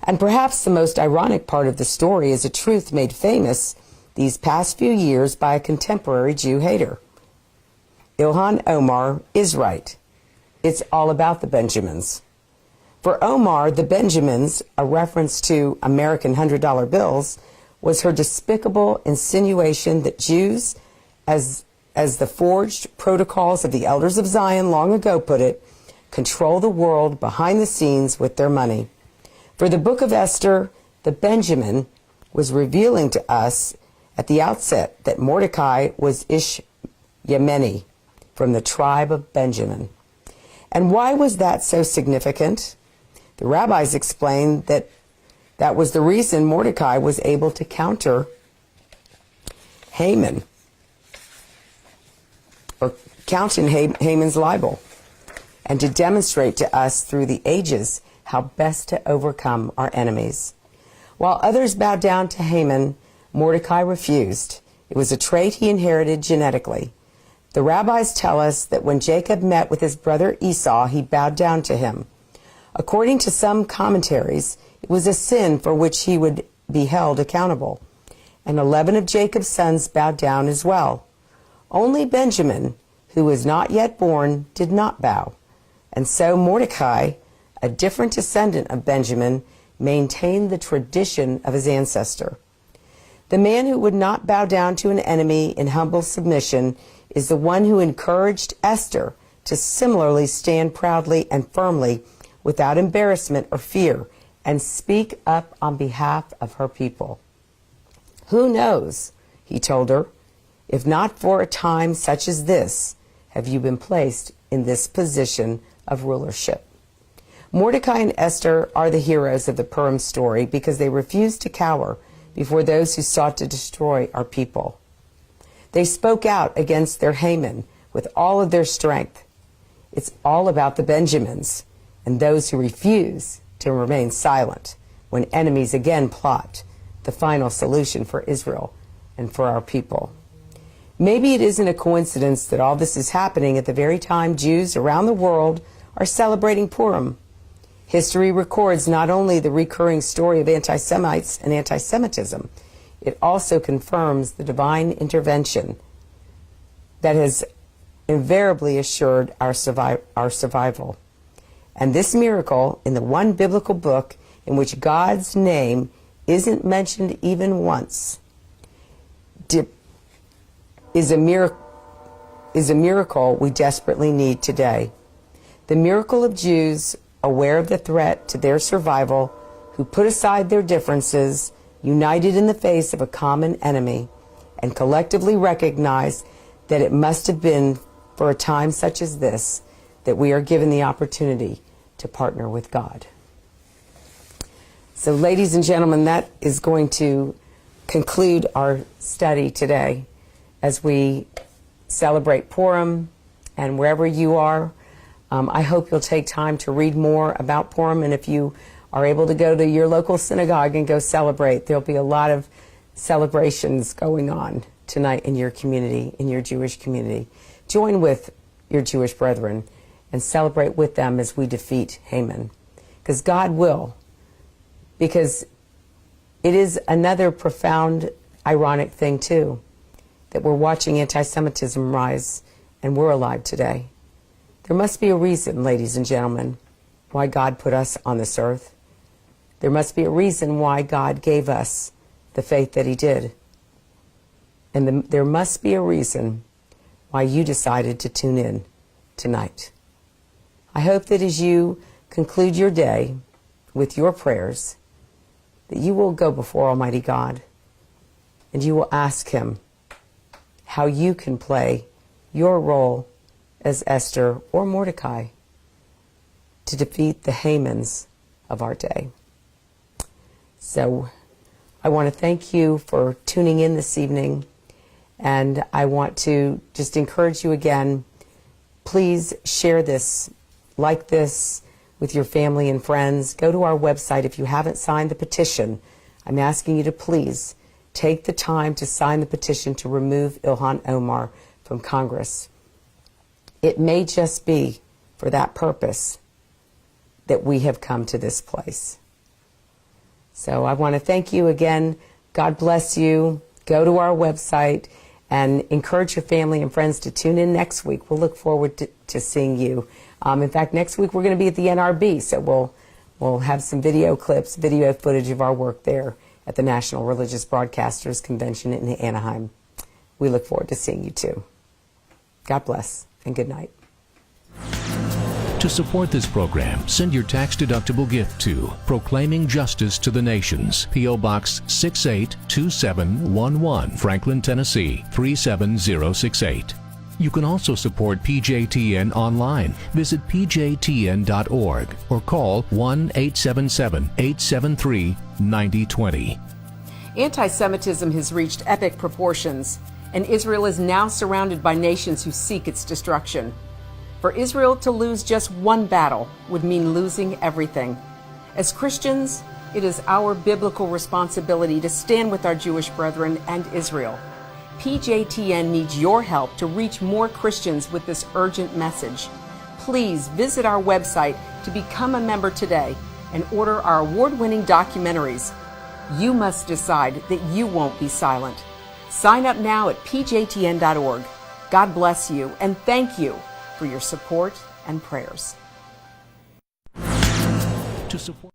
And perhaps the most ironic part of the story is a truth made famous these past few years by a contemporary Jew hater. Ilhan Omar is right. It's all about the Benjamins. For Omar, the Benjamins, a reference to American $100 bills, was her despicable insinuation that Jews, as as the forged protocols of the elders of Zion long ago put it, control the world behind the scenes with their money. For the book of Esther, the Benjamin, was revealing to us at the outset that Mordecai was Ish-Yemeni, from the tribe of Benjamin. And why was that so significant? The rabbis explained that that was the reason Mordecai was able to counter Haman, or counter Haman's libel, and to demonstrate to us through the ages how best to overcome our enemies. While others bowed down to Haman, Mordecai refused. It was a trait he inherited genetically. The rabbis tell us that when Jacob met with his brother Esau, he bowed down to him. According to some commentaries, it was a sin for which he would be held accountable. And 11 of Jacob's sons bowed down as well. Only Benjamin, who was not yet born, did not bow. And so Mordecai, a different descendant of Benjamin, maintained the tradition of his ancestor. The man who would not bow down to an enemy in humble submission is the one who encouraged Esther to similarly stand proudly and firmly without embarrassment or fear and speak up on behalf of her people. Who knows, he told her, if not for a time such as this, have you been placed in this position of rulership. Mordecai and Esther are the heroes of the Purim story because they refused to cower before those who sought to destroy our people. They spoke out against their Haman with all of their strength. It's all about the Benjamins and those who refuse to remain silent when enemies again plot the final solution for Israel and for our people. Maybe it isn't a coincidence that all this is happening at the very time Jews around the world are celebrating Purim. History records not only the recurring story of anti-Semites and anti-Semitism, it also confirms the divine intervention that has invariably assured our survival. And this miracle in the one biblical book in which God's name isn't mentioned even once is a miracle we desperately need today. The miracle of Jews aware of the threat to their survival, who put aside their differences, united in the face of a common enemy, and collectively recognized that it must have been for a time such as this that we are given the opportunity to partner with God. So, ladies and gentlemen, that is going to conclude our study today as we celebrate Purim. And wherever you are, I hope you'll take time to read more about Purim. And if you are able to go to your local synagogue and go celebrate, there'll be a lot of celebrations going on tonight in your community, in your Jewish community. Join with your Jewish brethren and celebrate with them as we defeat Haman. Because God will. Because it is another profound, ironic thing, too, that we're watching anti-Semitism rise and we're alive today. There must be a reason, ladies and gentlemen, why God put us on this earth. There must be a reason why God gave us the faith that he did. And there must be a reason why you decided to tune in tonight. I hope that as you conclude your day with your prayers, that you will go before Almighty God and you will ask him how you can play your role as Esther or Mordecai to defeat the Hamans of our day. So I want to thank you for tuning in this evening, and I want to just encourage you again, please share this, like this, with your family and friends. Go to our website if you haven't signed the petition. I'm asking you to please take the time to sign the petition to remove Ilhan Omar from Congress. It may just be for that purpose that we have come to this place. So I want to thank you again. God bless you. Go to our website and encourage your family and friends to tune in next week. We'll look forward to seeing you. In fact, next week we're going to be at the NRB, so we'll have some video clips, video footage of our work there at the National Religious Broadcasters Convention in Anaheim. We look forward to seeing you too. God bless and good night. To support this program, send your tax-deductible gift to Proclaiming Justice to the Nations, P.O. Box 682711, Franklin, Tennessee 37068. You can also support PJTN online. Visit pjtn.org or call 1-877-873-9020. Anti-Semitism has reached epic proportions, and Israel is now surrounded by nations who seek its destruction. For Israel to lose just one battle would mean losing everything. As Christians, it is our biblical responsibility to stand with our Jewish brethren and Israel. PJTN needs your help to reach more Christians with this urgent message. Please visit our website to become a member today and order our award-winning documentaries. You must decide that you won't be silent. Sign up now at pjtn.org. God bless you and thank you for your support and prayers. To support